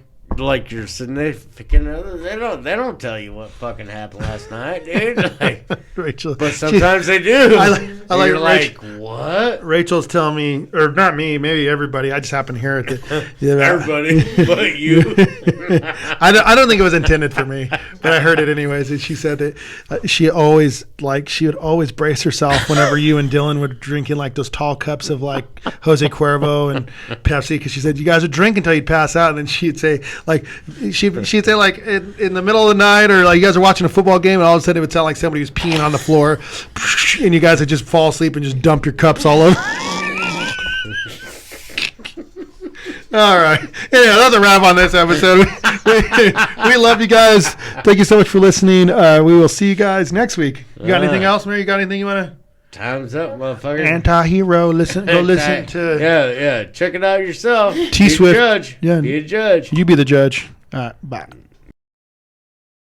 your significant other. They don't tell you what fucking happened last night, dude. Like, Rachel, but sometimes they do. I You're like, Rachel, what? Rachel's telling me, or not me, maybe everybody. I just happen to hear it. Everybody but you. I don't think it was intended for me, but I heard it anyways. And she said that she would always brace herself whenever you and Dylan were drinking like those tall cups of like Jose Cuervo and Pepsi, because she said you guys would drink until you'd pass out, and then she'd say, Like she'd say like in the middle of the night, or like you guys are watching a football game, and all of a sudden it would sound like somebody was peeing on the floor, and you guys would just fall asleep and just dump your cups all over. All right. Anyway, that's a wrap on this episode. We love you guys. Thank you so much for listening. We will see you guys next week. You got anything else, Mary? You got anything you want to? Time's up, motherfucker. Anti-hero. Go listen to. Yeah. Check it out yourself. T Swits. Be a judge. Yeah. Be a judge. You be the judge. All right. Bye.